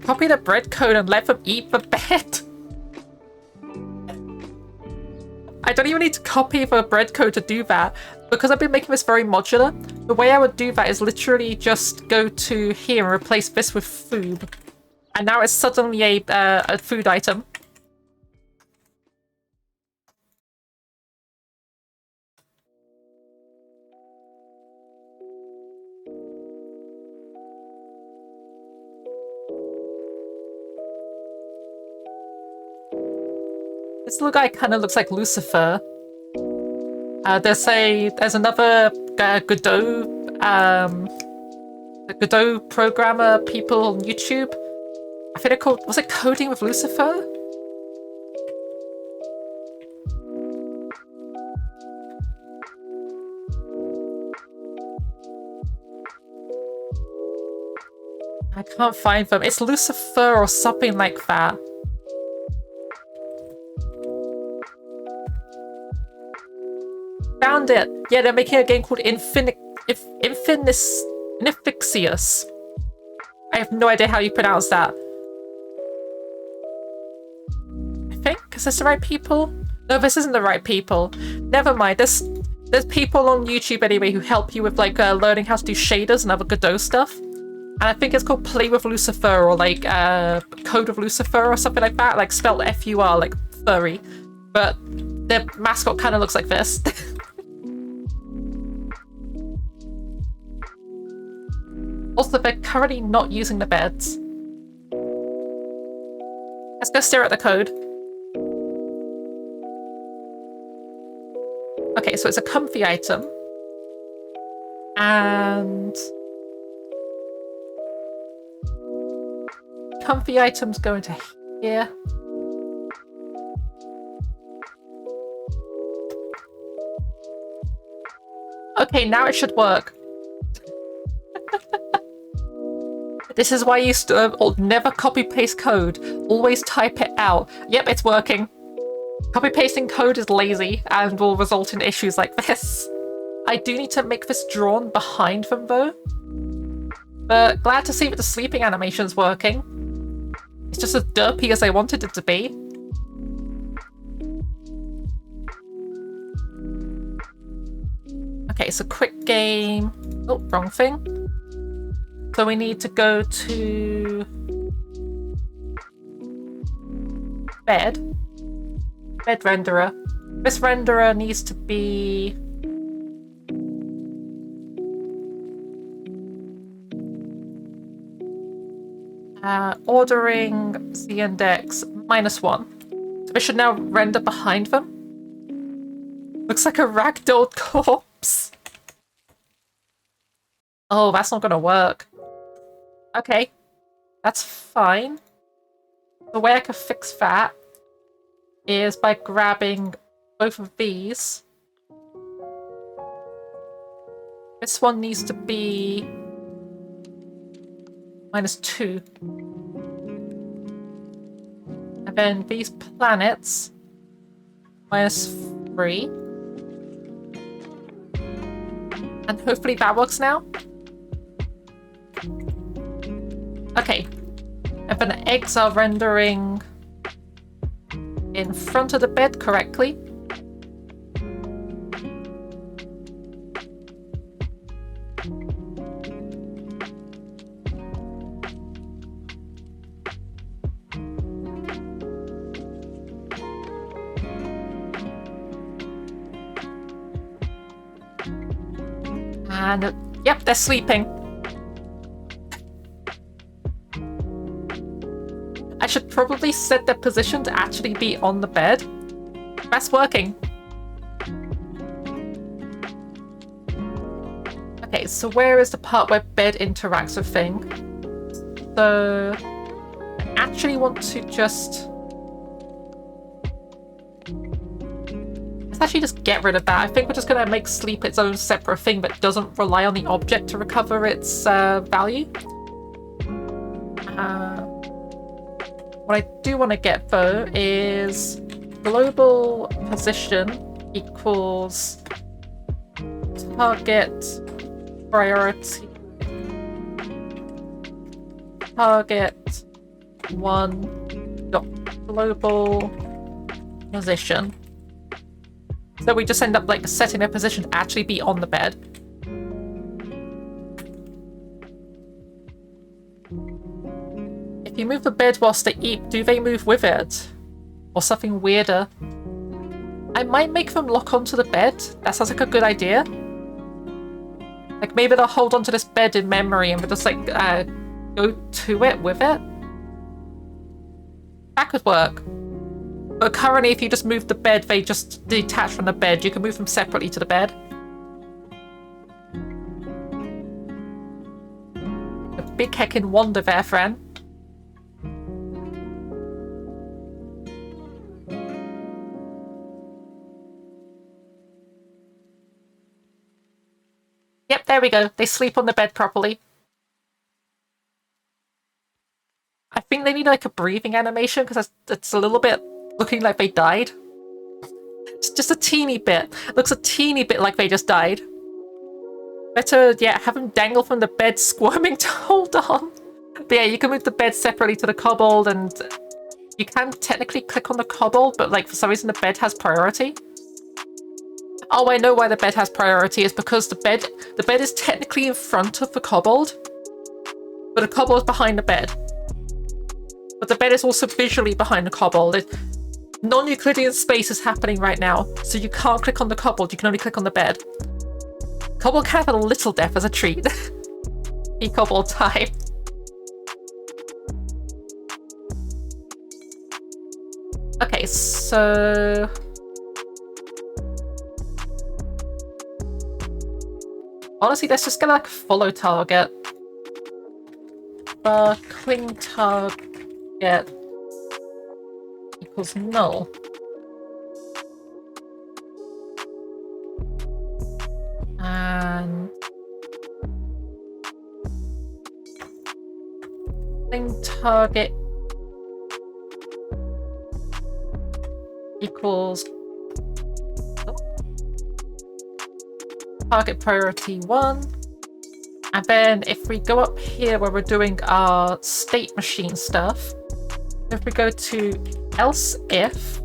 Copy the bread code and let them eat the bed. I don't even need to copy the bread code to do that. Because I've been making this very modular, the way I would do that is literally just go to here and replace this with food. And now it's suddenly a food item. This little guy kind of looks like Lucifer. There's another Godot, the Godot programmer people on YouTube. I think they're called, was it Coding with Lucifer? I can't find them. It's Lucifer or something like that. Found it! Yeah, they're making a game called Infinixious. I have no idea how you pronounce that. I think? Is this the right people? No, this isn't the right people. Never mind. There's people on YouTube anyway who help you with like learning how to do shaders and other Godot stuff. And I think it's called Play with Lucifer or like Code of Lucifer or something like that. Like spelled F-U-R, like furry. But their mascot kind of looks like this. Also, they're currently not using the beds. Let's go stare at the code. Okay, so it's a comfy item. And... comfy items go into here. Okay, now it should work. This is why you never copy-paste code. Always type it out. Yep, it's working. Copy-pasting code is lazy and will result in issues like this. I do need to make this drawn behind them, though. But glad to see that the sleeping animation's working. It's just as derpy as I wanted it to be. Okay, so quick game. Oh, wrong thing. So we need to go to bed renderer. This renderer needs to be ordering the index -1. So it should now render behind them. Looks like a ragdoll corpse. Oh, that's not gonna work. Okay, that's fine. The way I could fix that is by grabbing both of these. This one needs to be -2. And then these planets, -3. And hopefully that works now. Okay, and then the eggs are rendering in front of the bed correctly. And yep, they're sleeping. I should probably set their position to actually be on the bed. That's working. Okay, so where is the part where bed interacts with thing? So I actually want to just... let's actually just get rid of that. I think we're just going to make sleep its own separate thing that doesn't rely on the object to recover its value. What I do want to get, though, is global position equals target priority target 1 dot global position. So we just end up like setting their position to actually be on the bed. If you move the bed whilst they eat, do they move with it? Or something weirder? I might make them lock onto the bed. That sounds like a good idea. Like maybe they'll hold onto this bed in memory and we'll just like go to it with it. That could work. But currently if you just move the bed, they just detach from the bed. You can move them separately to the bed. A big heckin' wonder there, friend. Yep, there we go. They sleep on the bed properly. think they need like a breathing animation because it's a little bit looking like they died. It's just a teeny bit. Looks a teeny bit like they just died. Better, yeah, have them dangle from the bed squirming to hold on. But yeah, you can move the bed separately to the kobold, and you can technically click on the kobold, but like for some reason the bed has priority. Oh, I know why the bed has priority. Is because the bed is technically in front of the kobold, but the kobold's behind the bed. But the bed is also visually behind the kobold. Non-Euclidean space is happening right now, so you can't click on the kobold, you can only click on the bed. Kobold can have a little death as a treat. Be kobold time. Okay, so... honestly, let's just get like a follow target. Cling target equals null. And cling target equals target priority 1. And then if we go up here where we're doing our state machine stuff, if we go to else if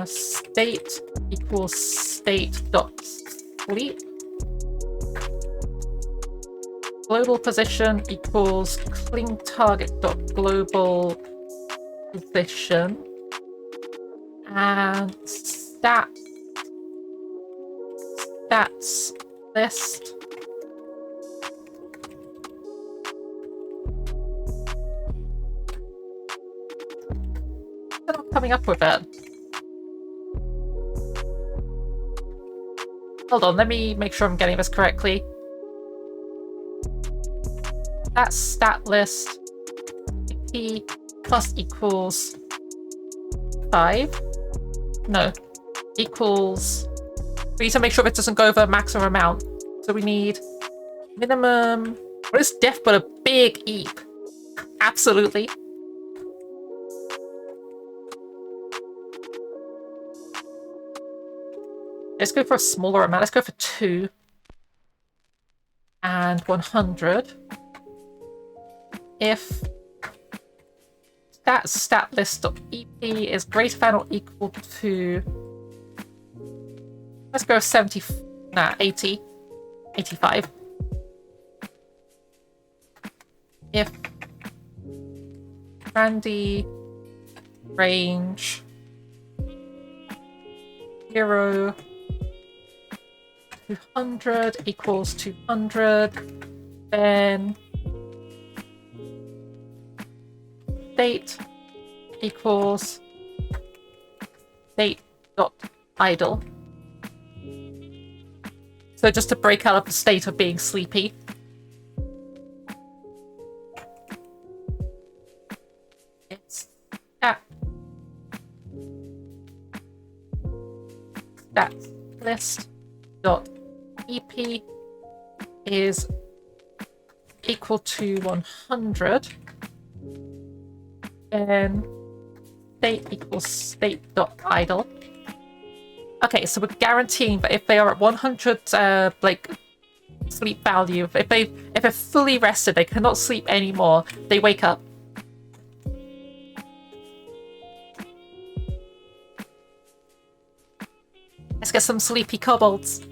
state equals state dot sleep, global position equals cling target dot global position, and stats list I'm coming up with it. Hold on, let me make sure I'm getting this correctly. That's stat list p plus equals 5. No, equals. We need to make sure it doesn't go over maximum amount. So we need minimum. What is def but a big eep? Absolutely. Let's go for a smaller amount. Let's go for 2 and 100. If stat list.ep is greater than or equal to, let's go 70. Nah, 80, 85. If Randy range 0 200 equals 200, then state equals state dot idle. So just to break out of the state of being sleepy. It's stat list dot ep is equal to 100, and state equals state dot idle. Okay, so we're guaranteeing that if they are at 100 like sleep value, if they're fully rested, they cannot sleep anymore, they wake up. Let's get some sleepy kobolds.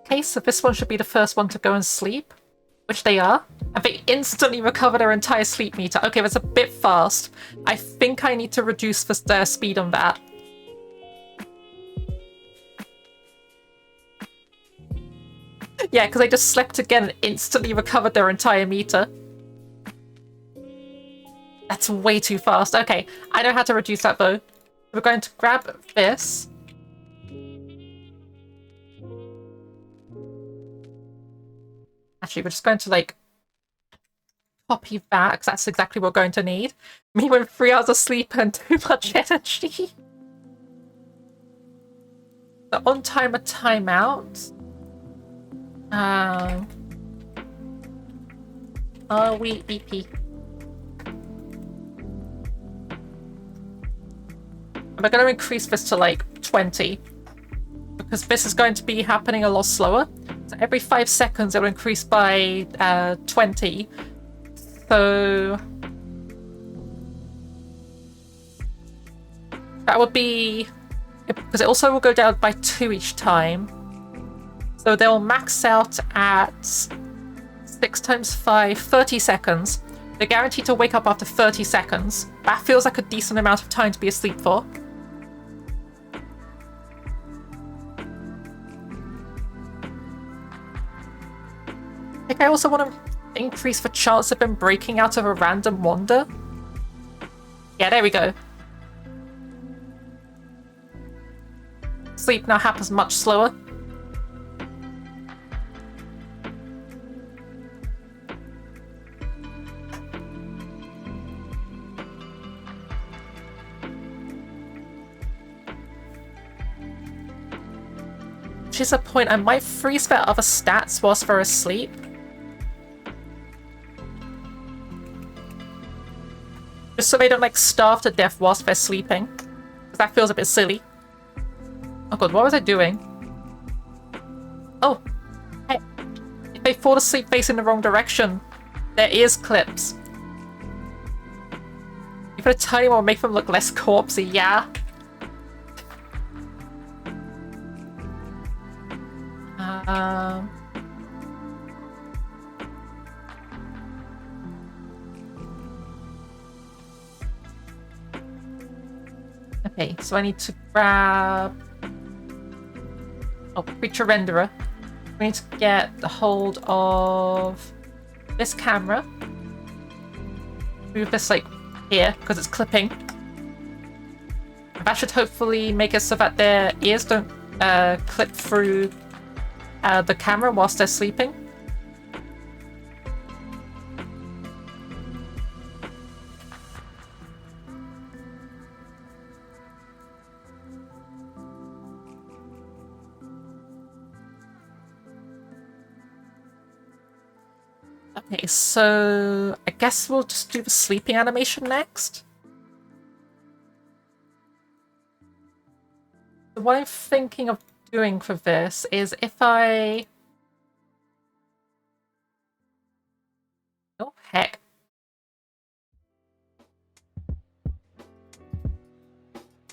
Okay, so this one should be the first one to go and sleep, which they are. And they instantly recover their entire sleep meter. Okay, that's a bit fast. I think I need to reduce the speed on that. Yeah, because they just slept again and instantly recovered their entire meter. That's way too fast. Okay, I know how to reduce that though. We're going to grab this. Actually, we're just going to like copy that, because that's exactly what we're going to need. Me with 3 hours of sleep and too much energy. The on timer timeout. Are we EP? We're going to increase this to like 20 because this is going to be happening a lot slower. So every 5 seconds it will increase by 20. So that would be, because it also will go down by 2 each time. So they'll max out at 6 times 5, 30 seconds. They're guaranteed to wake up after 30 seconds. That feels like a decent amount of time to be asleep for. I think I also want to increase the chance of them breaking out of a random wander. Yeah, there we go. Sleep now happens much slower. Which is a point, I might freeze their other stats whilst they're asleep. Just so they don't like starve to death whilst they're sleeping. Because that feels a bit silly. Oh god, what was I doing? Oh! Hey, if they fall asleep facing the wrong direction, their ears clips. You put a tiny one, make them look less corpsey, yeah? Okay, so I need to grab... Oh, creature renderer. We need to get the hold of this camera. Move this like here, because it's clipping. That should hopefully make it so that their ears don't clip through the camera whilst they're sleeping. Okay, so I guess we'll just do the sleeping animation next. So what I'm thinking of doing for this is if I... Oh, heck.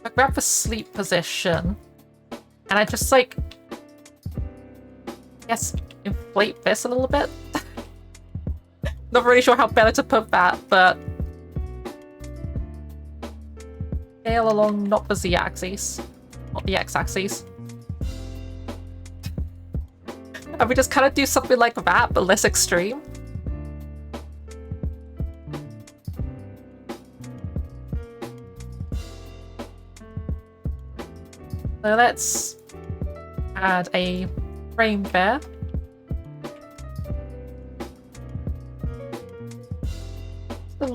I grab the sleep position and I just like, I guess, inflate this a little bit. Not really sure how better to put that, but scale along not the z-axis, not the x-axis. And we just kind of do something like that, but less extreme. So let's add a frame there. A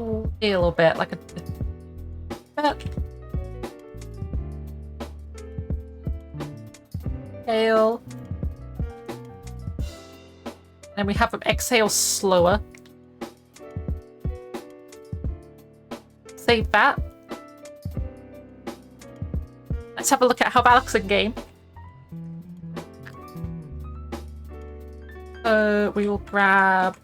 little bit, like a bit. Exhale. And we have them exhale slower. Save that. Let's have a look at how that looks in game. So we will grab...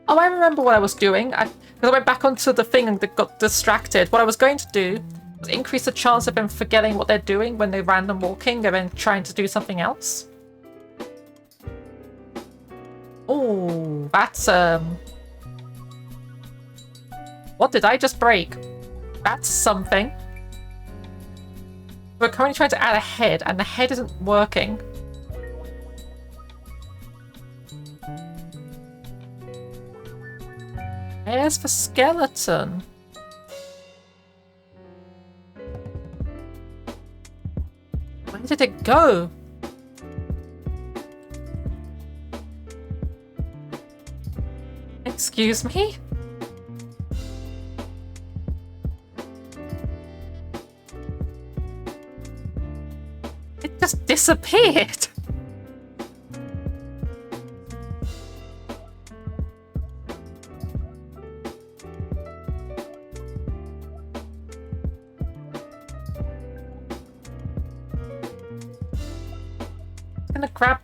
Oh, I remember what I was doing. Because I went back onto the thing and got distracted. What I was going to do was increase the chance of them forgetting what they're doing when they're random walking and then trying to do something else. Oh, that's what did I just break? That's something. We're currently trying to add a head, and the head isn't working. Where's the skeleton? Where did it go? Excuse me? It just disappeared. I'm gonna grab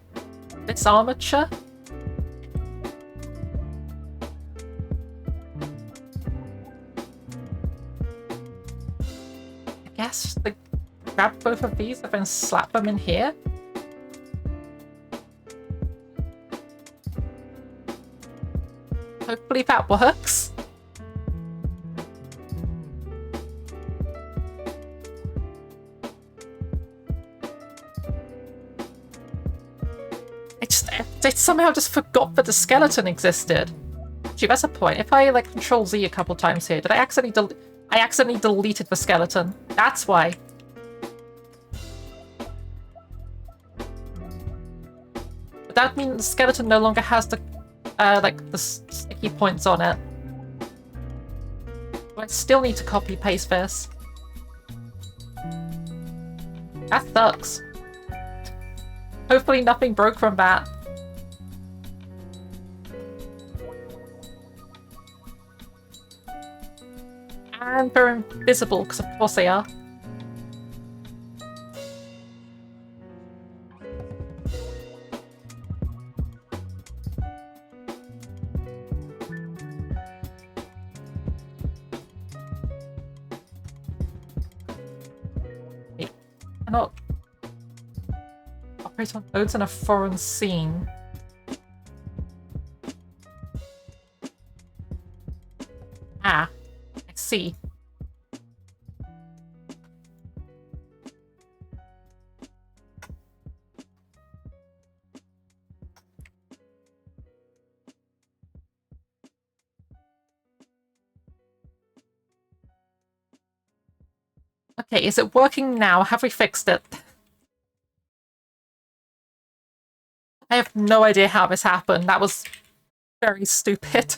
this armature. I guess grab both of these and then slap them in here. Hopefully that works. I somehow just forgot that the skeleton existed. Gee, that's a point. If I like Control Z a couple times here, did I accidentally deleted the skeleton? That's why. But that means the skeleton no longer has the like the sticky points on it. But I still need to copy paste this. That sucks. Hopefully nothing broke from that. And they're invisible, because of course they are. Wait, I cannot operate on nodes in a foreign scene. Ah, I see. Okay, is it working now? Have we fixed it? I have no idea how this happened. That was very stupid.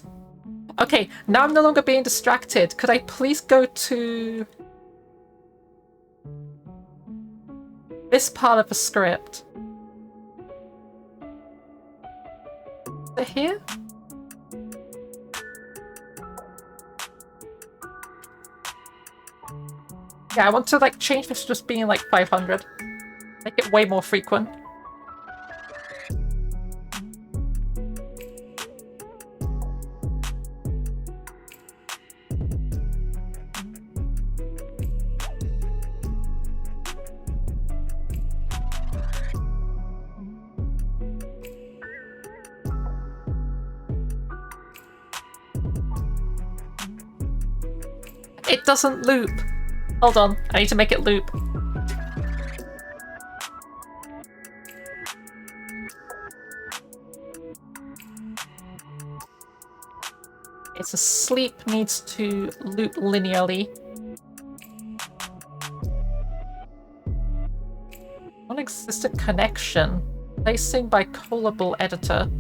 Okay, now I'm no longer being distracted. Could I please go to this part of the script? Is it here? Yeah, I want to like change this to just being like 500. Make it way more frequent. It doesn't loop. Hold on, I need to make it loop. It's asleep, needs to loop linearly. Non-existent connection. Placing by callable editor.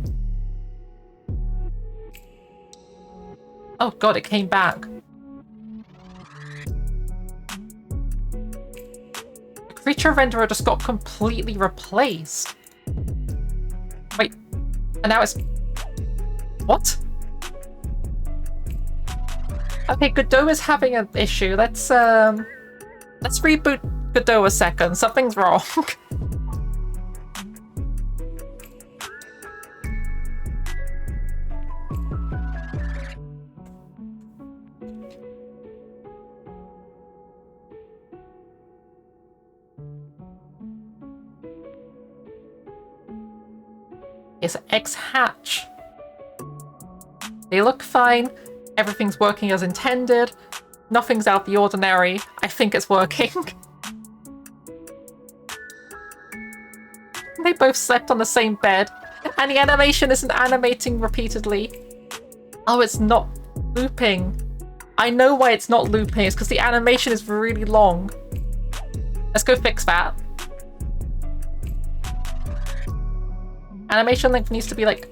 Oh god, it came back. Creature renderer just got completely replaced. Wait, and now it's... What? Okay, Godot is having an issue. Let's reboot Godot a second. Something's wrong. It's X hatch. They look fine. Everything's working as intended. Nothing's out the ordinary. I think it's working. They both slept on the same bed. And the animation isn't animating repeatedly. Oh, it's not looping. I know why it's not looping. It's because the animation is really long. Let's go fix that. Animation length needs to be like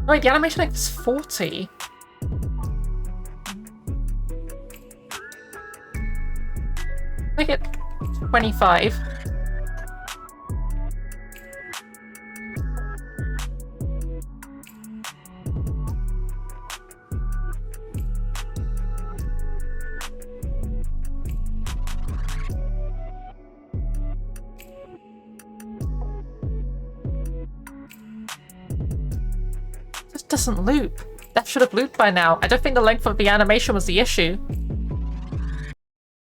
Wait, the animation length is 40. Make it 25. This doesn't loop. That should have looped by now. I don't think the length of the animation was the issue.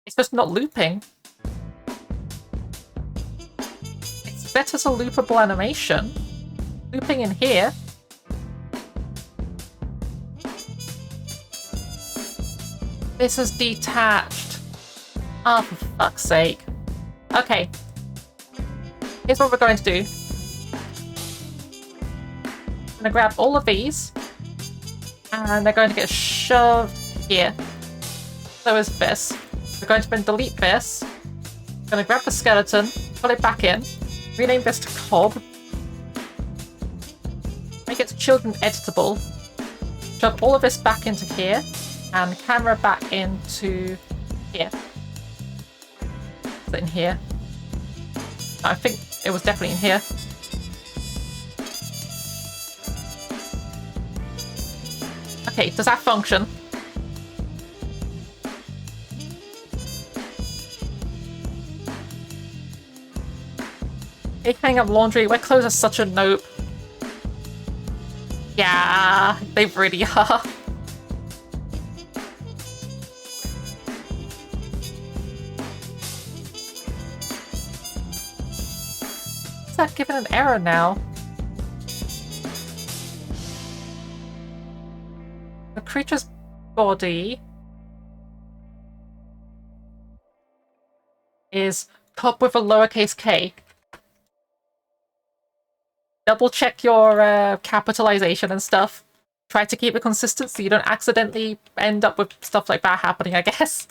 It's just not looping. It's better as a loopable animation. Looping in here. This is detached. Oh, for fuck's sake. Okay. Here's what we're going to do. I'm going to grab all of these. And they're going to get shoved here. So is this. We're going to then delete this. I'm going to grab the skeleton, put it back in, rename this to Cob, make it children editable, shove all of this back into here, and camera back into here. Is it in here? I think it was definitely in here. Okay, does that function? Hey, hang up laundry. Where clothes are such a nope. Yeah, they really are. Is that giving an error now? The creature's body is Cob with a lowercase k. Double check your capitalization and stuff. Try to keep it consistent so you don't accidentally end up with stuff like that happening, I guess.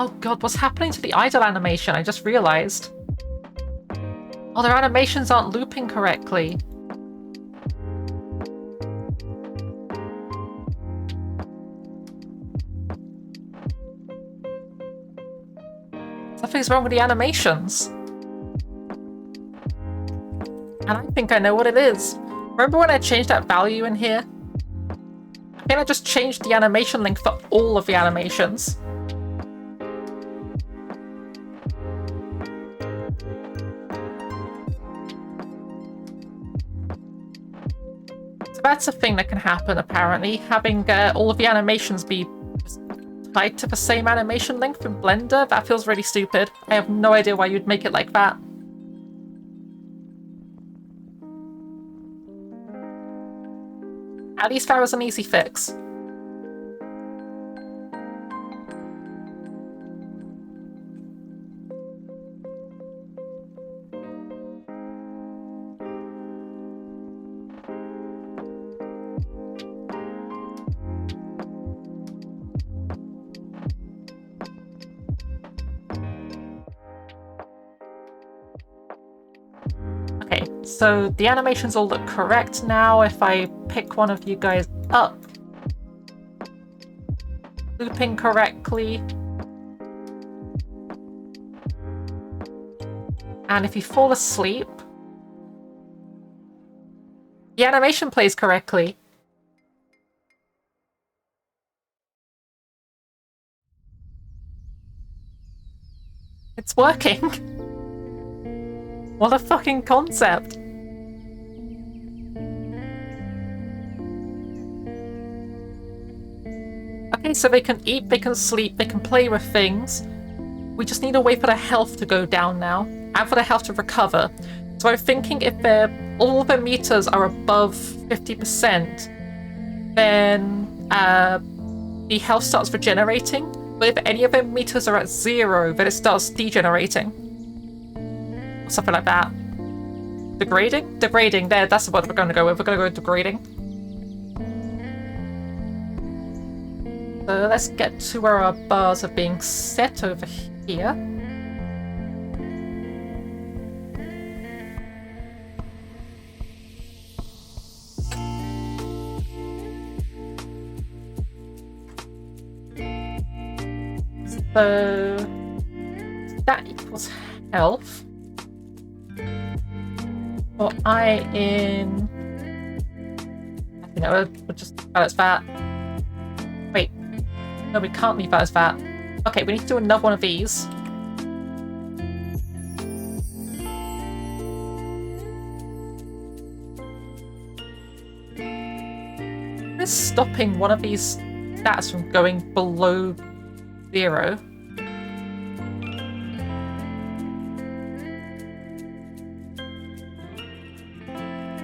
Oh god, what's happening to the idle animation? I just realized. Oh, their animations aren't looping correctly. Something's wrong with the animations. And I think I know what it is. Remember when I changed that value in here? I think I just changed the animation link for all of the animations. That's a thing that can happen, apparently. Having all of the animations be tied to the same animation length in Blender, that feels really stupid. I have no idea why you'd make it like that. At least that was an easy fix. So the animations all look correct now if I pick one of you guys up. Looping correctly. And if you fall asleep, the animation plays correctly. It's working. What a fucking concept. Okay, so they can eat, they can sleep, they can play with things. We just need a way for their health to go down now, and for their health to recover. So I'm thinking if all their meters are above 50%, then the health starts regenerating. But if any of their meters are at 0, then it starts degenerating. Or something like that. Degrading? Degrading, there, that's what we're going to go with. We're going to go with degrading. So let's get to where our bars are being set over here. So that equals health. Or I in... You know, we'll just leave that as that. Wait. No, we can't leave that as that. Okay, we need to do another one of these. What is stopping one of these stats from going below 0?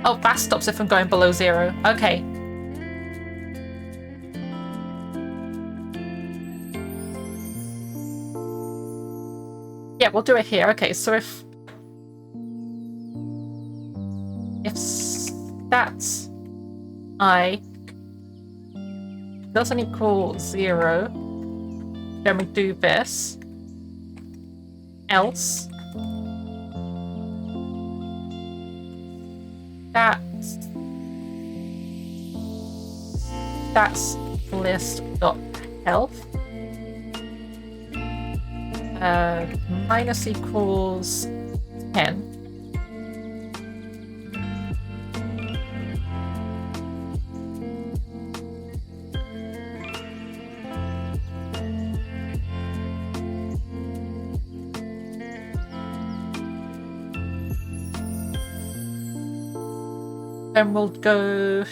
Oh, that stops it from going below 0. Okay. Yeah, we'll do it here. Okay, so if stats I doesn't equal 0, then we do this. Else that's list dot health minus equals 10. Then we'll go...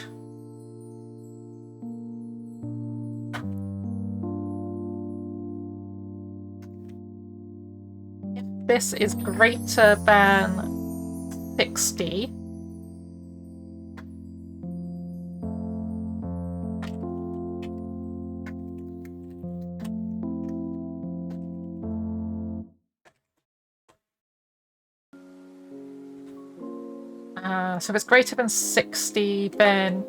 If this is greater than 60, so if it's greater than 60, then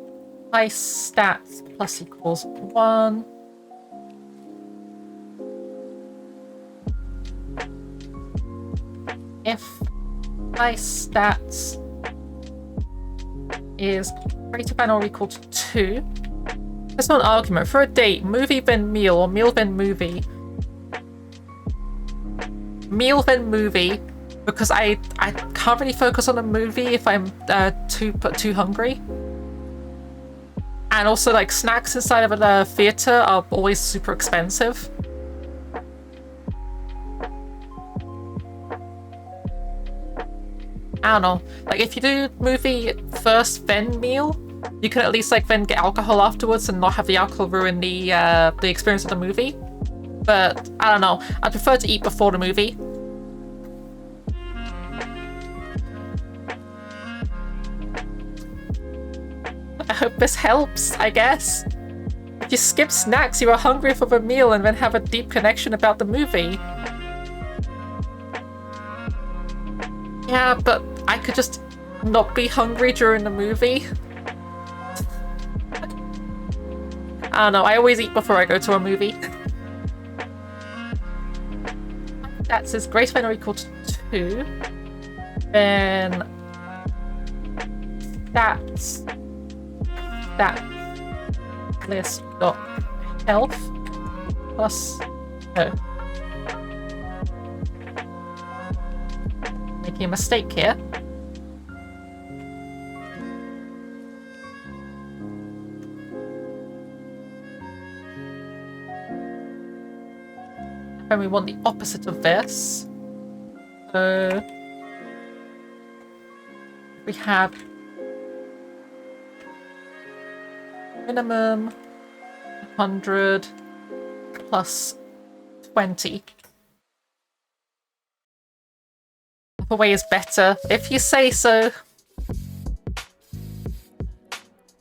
high stats plus equals 1. If high stats is greater than or equal to 2, that's not an argument. For a date, movie then meal, or meal then movie. Meal then movie, because I can't really focus on a movie if I'm too hungry. And also, like, snacks inside of a theater are always super expensive. I don't know. Like, if you do movie first, then meal, you can at least, like, then get alcohol afterwards and not have the alcohol ruin the experience of the movie. But, I don't know. I prefer to eat before the movie. I hope this helps, I guess. If you skip snacks, you are hungry for the meal and then have a deep connection about the movie. Yeah, but I could just not be hungry during the movie. I don't know, I always eat before I go to a movie. That says greater than or equal to 2. Then... that's... that list dot health plus making a mistake here. And we want the opposite of this. So we have minimum 100 plus 20. The way is better, if you say so.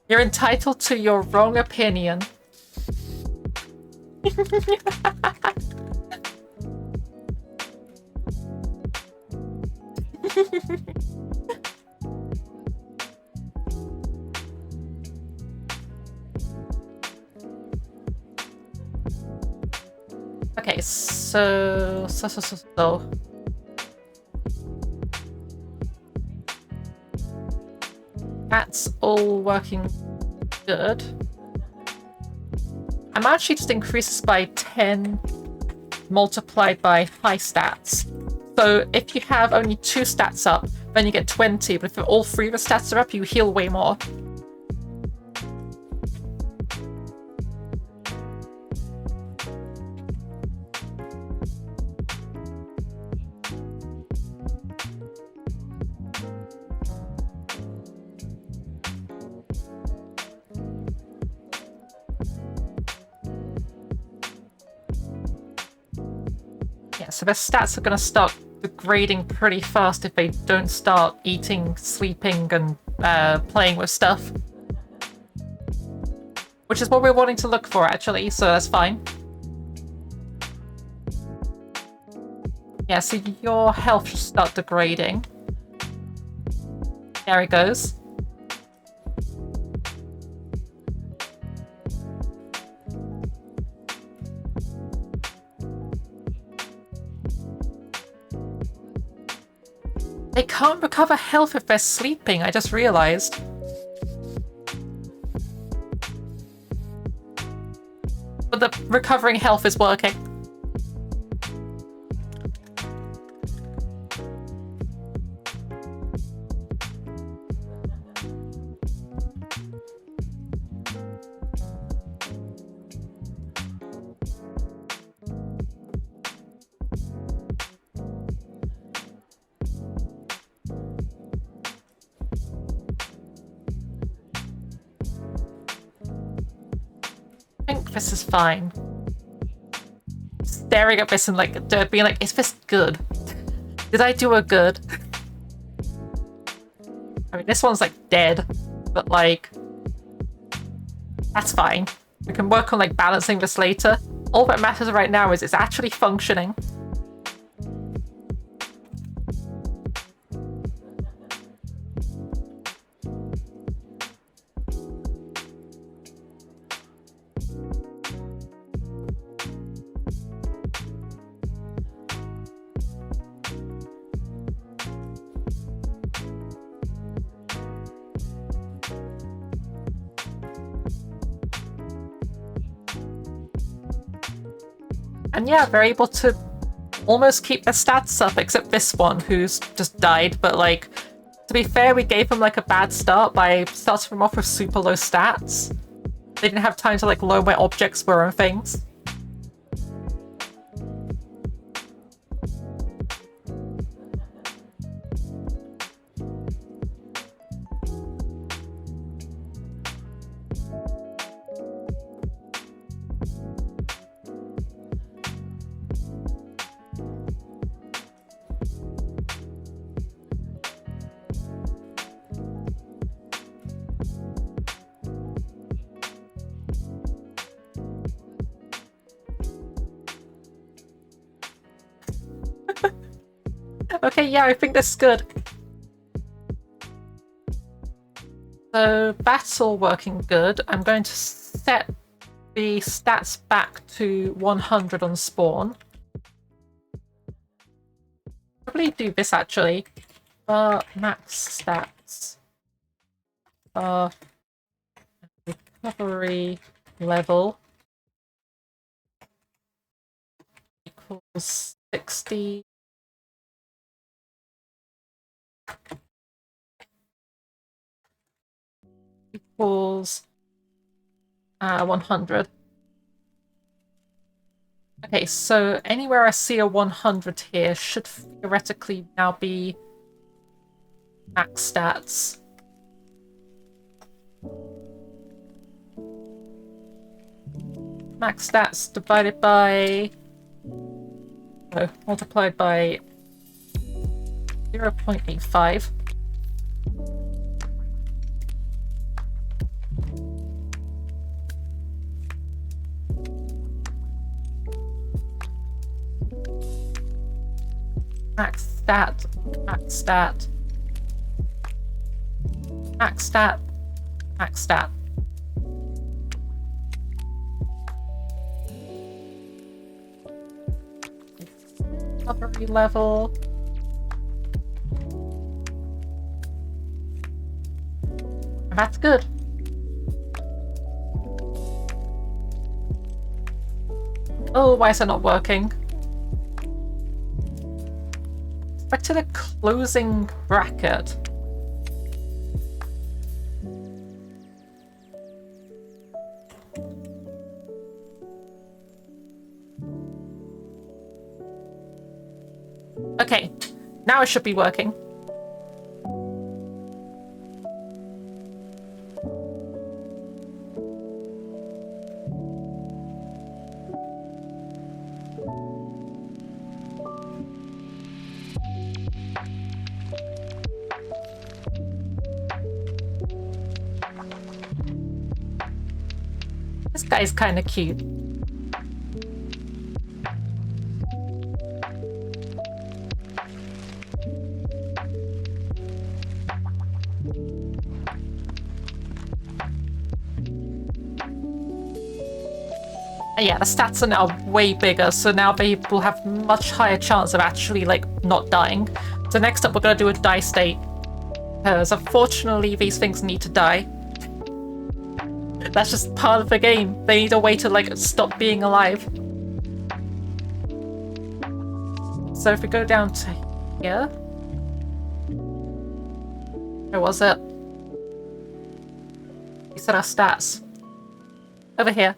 You're entitled to your wrong opinion. Okay, so. That's all working good. I'm actually just increases by 10 multiplied by high stats. So if you have only 2 stats up, then you get 20, but if all 3 of the stats are up, you heal way more. Yeah, so their stats are going to start degrading pretty fast if they don't start eating, sleeping, and playing with stuff. Which is what we're wanting to look for, actually, so that's fine. Yeah, so your health should start degrading. There it goes. They can't recover health if they're sleeping, I just realized. But the recovering health is working. I think this is fine. Staring at this and like being like, is this good? Did I do a good? I mean, this one's like dead, but like, that's fine. We can work on like balancing this later. All that matters right now is it's actually functioning. And yeah, they're able to almost keep their stats up, except this one, who's just died. But like, to be fair, we gave them like a bad start by starting them off with super low stats. They didn't have time to like learn where objects were and things. Okay, yeah, I think that's good. So that's all working good. I'm going to set the stats back to 100 on spawn. Probably do this actually. Max stats. Recovery level equals 60. Equals 100. Okay, so anywhere I see a 100 here should theoretically now be max stats. Max stats divided by... no, multiplied by 0.85. Max stat. Max stat. Max stat. Max stat. Recovery level. That's good. Oh, why is it not working? Back to the closing bracket. Okay, now it should be working. This guy's kind of cute. Yeah, the stats are now way bigger, so now they will have much higher chance of actually, like, not dying. So next up we're gonna do a die state. Because unfortunately these things need to die. That's just part of the game. They need a way to, like, stop being alive. So if we go down to here... Where was it? We said our stats. Over here.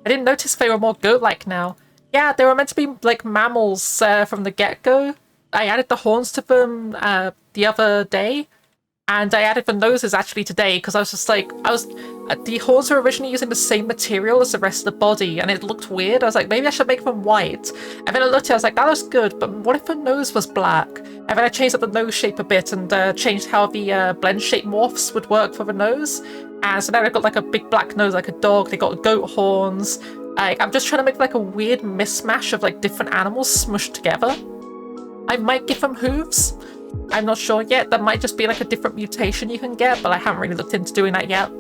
I didn't notice they were more goat-like now. Yeah, they were meant to be, like, mammals from the get-go. I added the horns to them the other day. And I added the noses actually today because I was just like, the horns were originally using the same material as the rest of the body and it looked weird. I was like, maybe I should make them white. And then I looked at it, I was like, that looks good, but what if the nose was black? And then I changed up the nose shape a bit and changed how the blend shape morphs would work for the nose. And so now they've got like a big black nose like a dog, they got goat horns. I'm just trying to make like a weird mismatch of like different animals smushed together. I might give them hooves. I'm not sure yet. That might just be like a different mutation you can get, but I haven't really looked into doing that yet.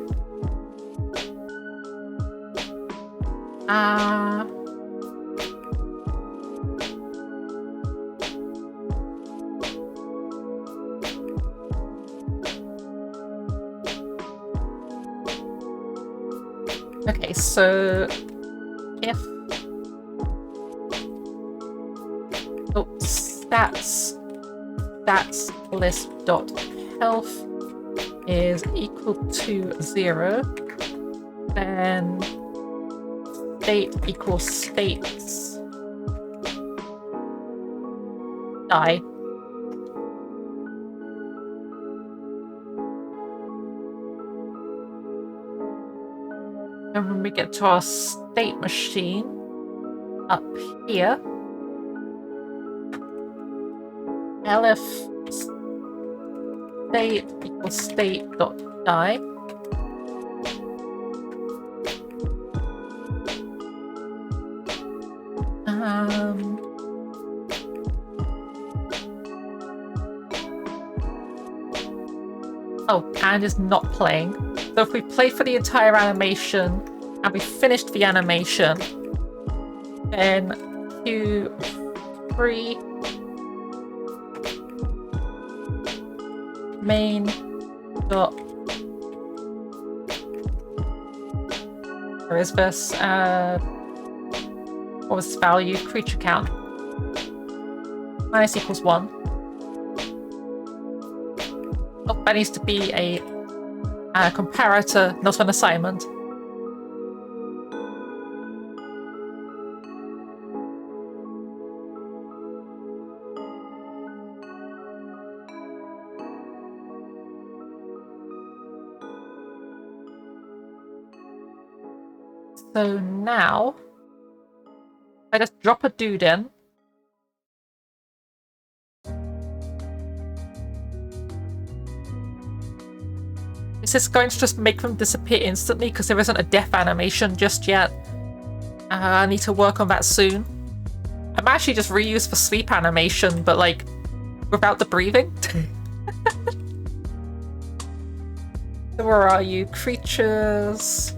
Okay, so if stats list dot health is equal to 0, then state equals states die. And when we get to our state machine up here, elif state equals state dot die. Oh, and is not playing. So if we play for the entire animation and we finished the animation, then Q3 main dot where is this? What was the value? Creature count. Minus equals 1. Oh, that needs to be a comparator, not an assignment. So now, I just drop a dude in. This is going to just make them disappear instantly because there isn't a death animation just yet. I need to work on that soon. I might actually just reuse the sleep animation, but like without the breathing. So where are you? Creatures.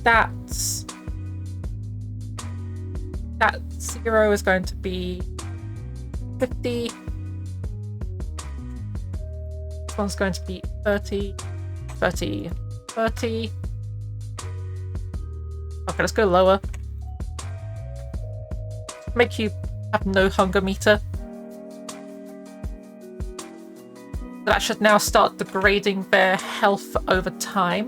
Stats. That 0 is going to be 50. This one's going to be 30, 30, 30. Okay, let's go lower. Make you have no hunger meter. That should now start degrading their health over time.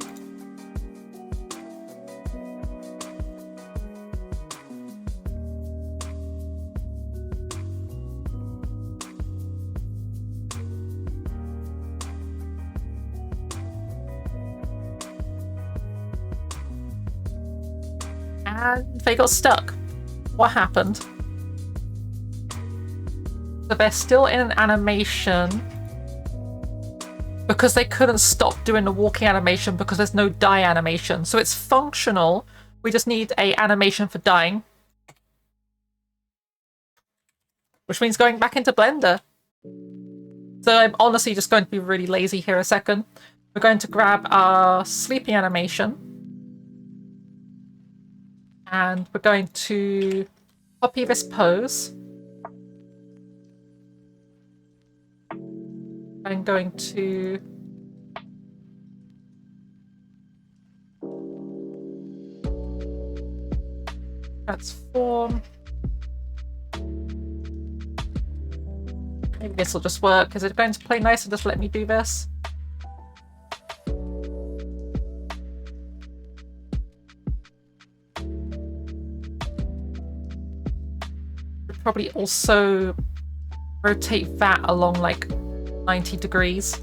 And they got stuck. What happened? So they're still in an animation because they couldn't stop doing the walking animation because there's no die animation. So it's functional. We just need a animation for dying. Which means going back into Blender. So I'm honestly just going to be really lazy here a second. We're going to grab our sleeping animation. And we're going to copy this pose. I'm going to transform. Maybe this will just work. Is it going to play nice and just let me do this? Probably also rotate that along like 90 degrees.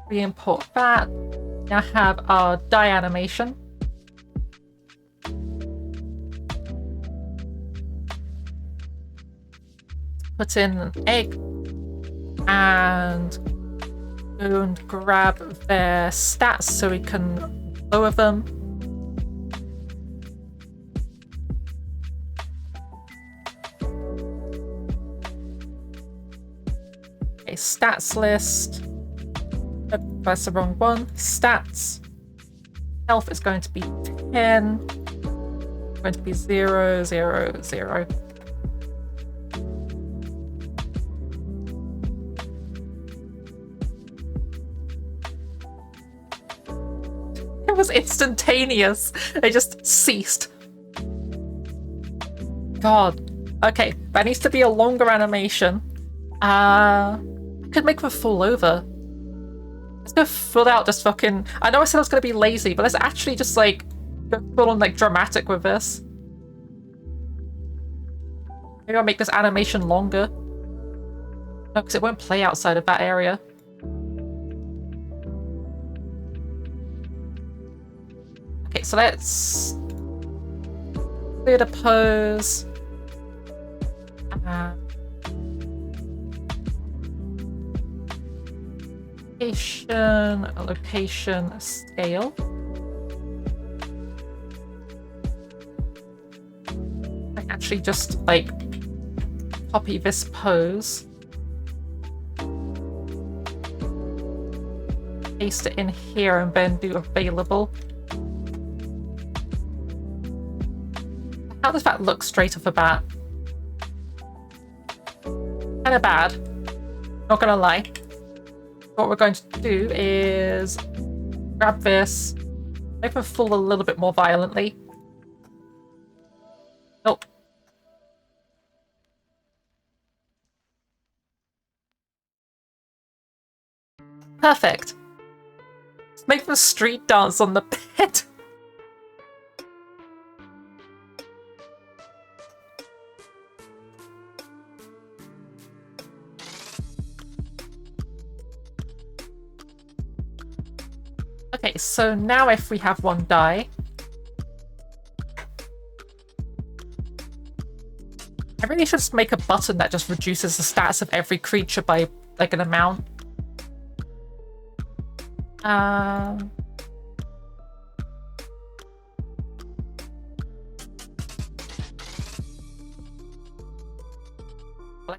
We import that. Now have our die animation. Put in an egg and go and grab their stats so we can lower them. Okay, stats list. That's the wrong one. Stats. Health is going to be 10. Going to be 0, 0, 0. It was instantaneous. It just ceased. God. Okay, that needs to be a longer animation. I could make them fall over. Let's go full out just fucking... I know I said I was going to be lazy, but let's actually just like go full on like dramatic with this. Maybe I'll make this animation longer. No, because it won't play outside of that area. Okay, so let's clear the pose. Location, scale. I can actually just like copy this pose, paste it in here, and then do available. How does that look straight off the bat? Kind of bad, not gonna lie. What we're going to do is grab this, make them fall a little bit more violently. Nope. Perfect. Let's make them street dance on the bed. Okay, so now if we have one die, I really should just make a button that just reduces the stats of every creature by like an amount. I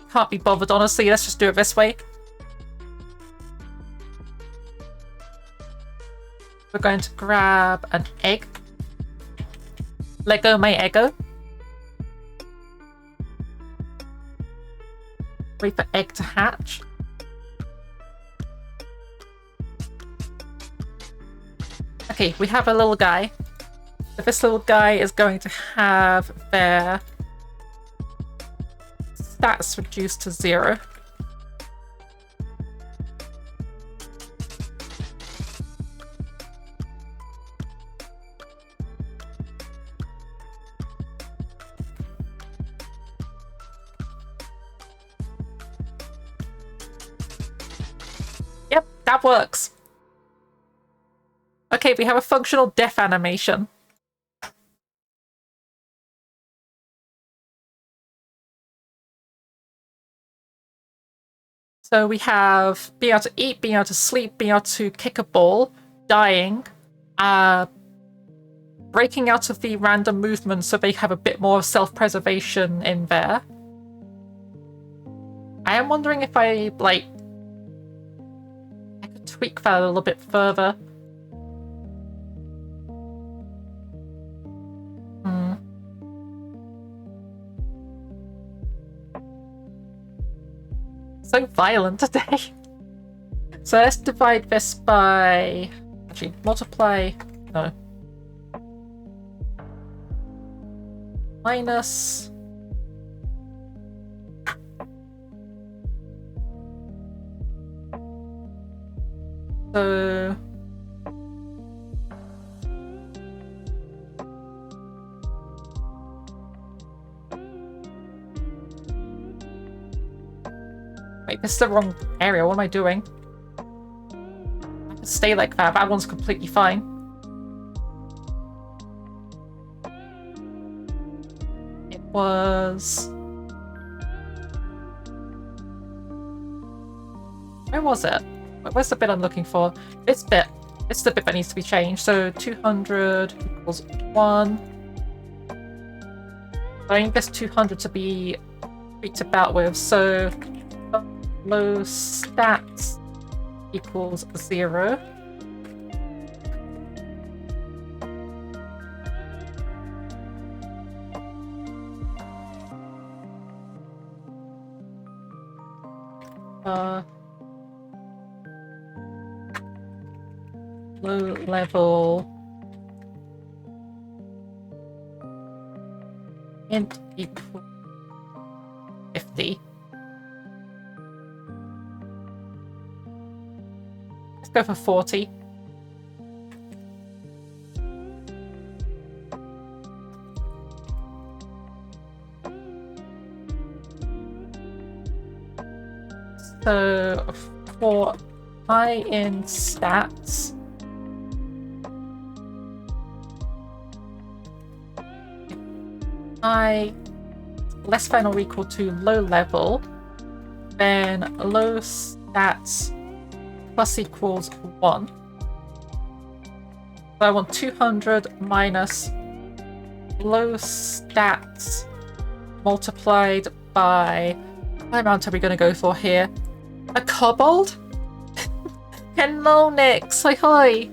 can't be bothered, honestly. Let's just do it this way. We're going to grab an egg. Lego my Eggo. Wait for egg to hatch. Okay, we have a little guy. This little guy is going to have their stats reduced to 0. Yep, that works. Okay, we have a functional death animation. So we have being able to eat, being able to sleep, being able to kick a ball, dying, breaking out of the random movement so they have a bit more self-preservation in there. I am wondering if I could tweak that a little bit further. So violent today. So let's divide this by... Actually, multiply... No. Minus... So... Wait, this is the wrong area. What am I doing? I can stay like that. That one's completely fine. It was... Where was it? Where's the bit I'm looking for? This bit. This is the bit that needs to be changed. So 200 equals 1. I need this 200 to be tweaked about with. So low stats equals 0. Low level int equals 50. Let's go for 40. So for I in stats, I less than or equal to low level, then low stats plus equals 1. So I want 200 minus low stats multiplied by... What amount are we going to go for here? A kobold? Hello, Nix. Hi, hi.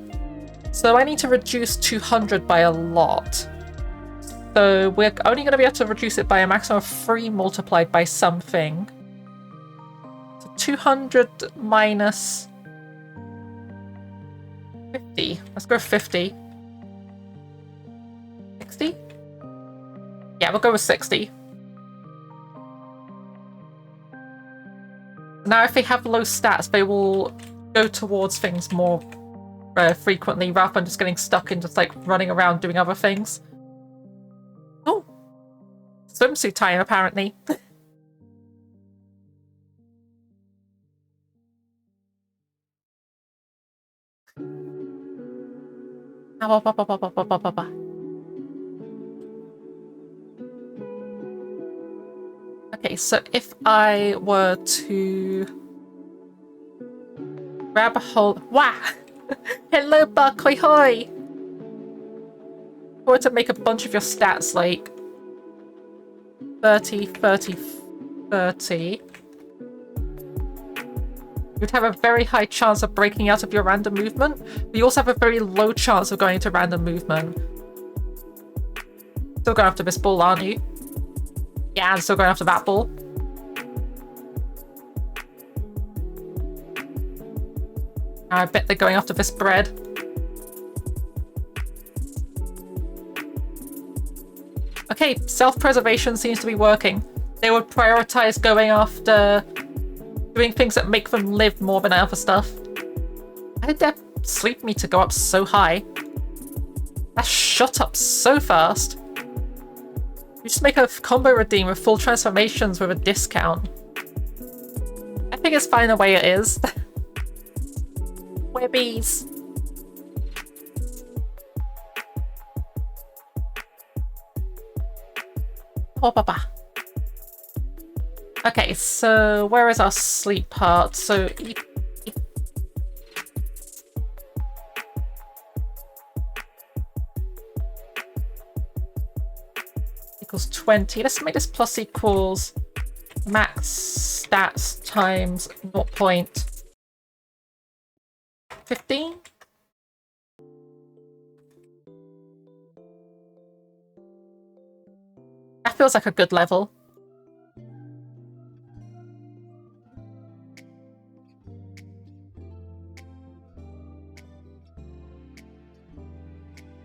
So I need to reduce 200 by a lot. So we're only going to be able to reduce it by a maximum of 3 multiplied by something. So 200 minus 50. Let's go 50. 60? Yeah, we'll go with 60. Now if they have low stats, they will go towards things more frequently rather than just getting stuck in just like running around doing other things. Oh, swimsuit time apparently. Okay, so if I were to grab a hold... Wow! Hello, Buck. Hoi hoi. I want to make a bunch of your stats like 30, 30, 30. You'd have a very high chance of breaking out of your random movement, but you also have a very low chance of going into random movement. Still going after this ball, aren't you? Yeah, I'm still going after that ball. I bet they're going after this bread. Okay, self-preservation seems to be working. They would prioritize going after doing things that make them live more than other stuff. How did their sleep meter go up so high? That shot up so fast. You just make a combo redeem with full transformations with a discount. I think it's fine the way it is. We're bees. Oh, papa. Okay, so where is our sleep part? So equals 20. Let's make this plus equals max stats times 0.15. That feels like a good level.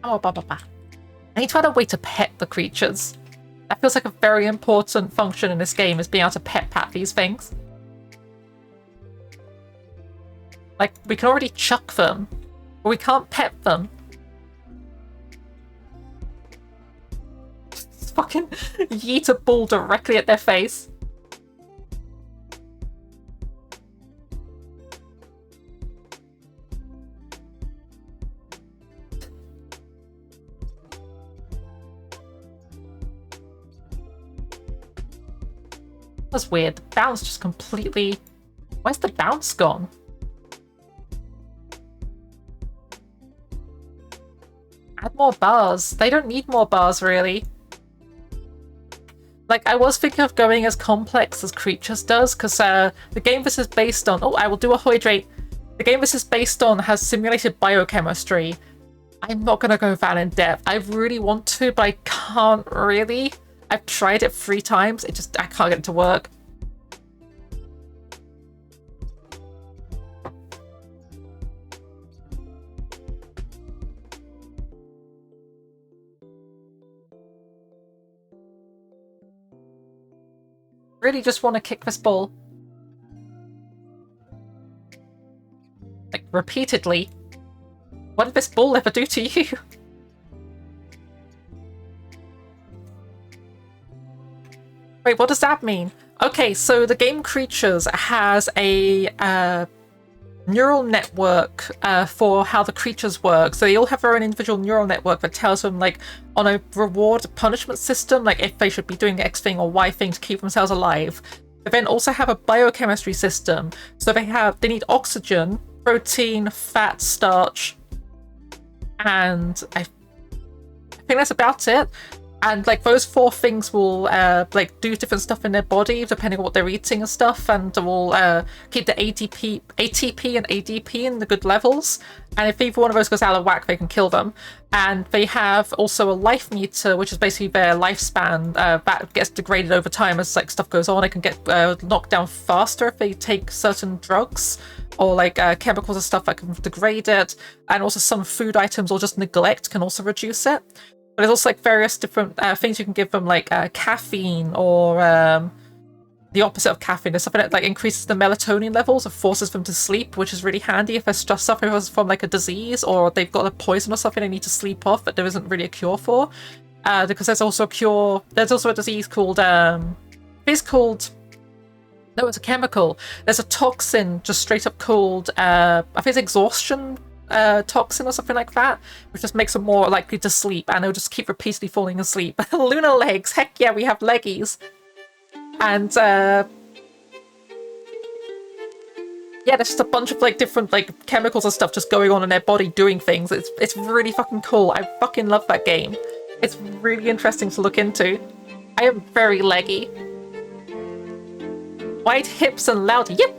Oh, bah, bah, bah. I need to find a way to pet the creatures. That feels like a very important function in this game, is being able to pat these things. Like, we can already chuck them, but we can't pet them. Just fucking yeet a ball directly at their face. That's weird. The bounce just completely... Where's the bounce gone? Add more bars. They don't need more bars, really. Like, I was thinking of going as complex as Creatures does, because the game this is based on... Oh, I will do a hydrate. The game this is based on has simulated biochemistry. I'm not going to go that in depth. I really want to, but I can't really. I've tried it 3 times. I can't get it to work. Really just want to kick this ball. Like, repeatedly. What did this ball ever do to you? Wait, what does that mean? Okay, so the game Creatures has a neural network for how the creatures work. So they all have their own individual neural network that tells them, like, on a reward punishment system, like if they should be doing X thing or Y thing to keep themselves alive. They then also have a biochemistry system. So they need oxygen, protein, fat, starch, and I think that's about it. And like those 4 things will like do different stuff in their body depending on what they're eating and stuff, and will keep the ATP and ADP in the good levels. And if either one of those goes out of whack, they can kill them. And they have also a life meter, which is basically their lifespan that gets degraded over time as like stuff goes on. It can get knocked down faster if they take certain drugs or like chemicals and stuff that can degrade it. And also some food items or just neglect can also reduce it. But there's also like various different things you can give them, like caffeine or the opposite of caffeine. There's something that like increases the melatonin levels and forces them to sleep, which is really handy if they're suffering from like a disease or they've got a poison or something they need to sleep off that there isn't really a cure for. Because there's also a cure. There's also a disease called it's called. No, it's a chemical. There's a toxin just straight up called I think it's exhaustion toxin or something like that, which just makes them more likely to sleep, and they'll just keep repeatedly falling asleep. Lunar legs, heck yeah, we have leggies. And yeah, Yeah, there's just a bunch of like different like chemicals and stuff just going on in their body doing things. It's really fucking cool. I fucking love that game. It's really interesting to look into. I am very leggy. Wide hips and loud yip!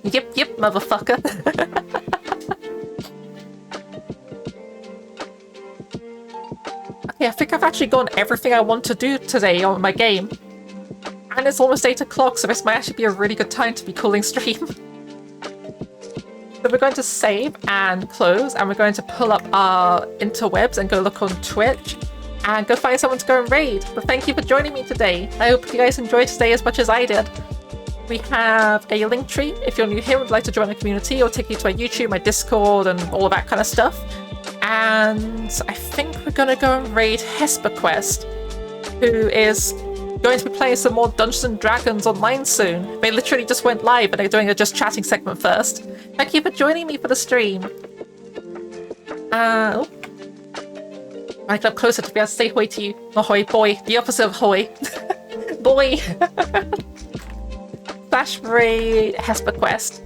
Yip, motherfucker. Okay, I think I've actually done everything I want to do today on my game. And it's almost 8 o'clock, so this might actually be a really good time to be calling stream. So we're going to save and close, and we're going to pull up our interwebs and go look on Twitch and go find someone to go and raid. But thank you for joining me today. I hope you guys enjoyed today as much as I did. We have a link tree if you're new here and would like to join the community, or take you to my YouTube, my Discord, and all of that kind of stuff. And I think we're going to go and raid HesperQuest, who is going to be playing some more Dungeons and Dragons online soon. They literally just went live, and they're doing a just chatting segment first. Thank you for joining me for the stream. Oh. I get up closer to be able to say hoi to you. Not hoi, boy. The opposite of hoi. Boy. Slash raid HesperQuest.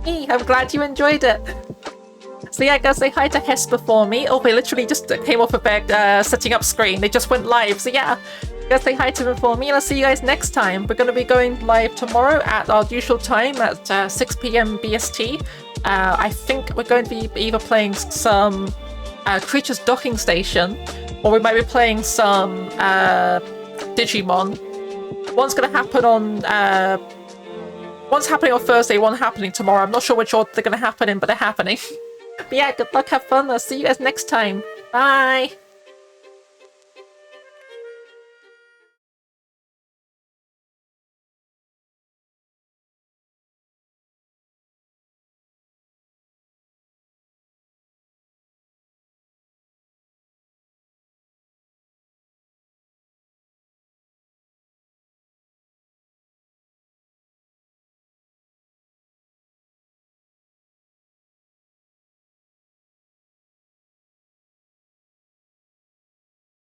Hey, I'm glad you enjoyed it. So yeah, go say hi to Hesper for me. Oh, they literally just came off of their setting up screen. They just went live. So yeah, go say hi to them for me, and I'll see you guys next time. We're going to be going live tomorrow at our usual time at 6 PM BST. I think we're going to be either playing some Creatures Docking Station, or we might be playing some Digimon. One's going to happen on... one's happening on Thursday, one happening tomorrow. I'm not sure which order they're going to happen in, but they're happening. But yeah, good luck, have fun. I'll see you guys next time. Bye!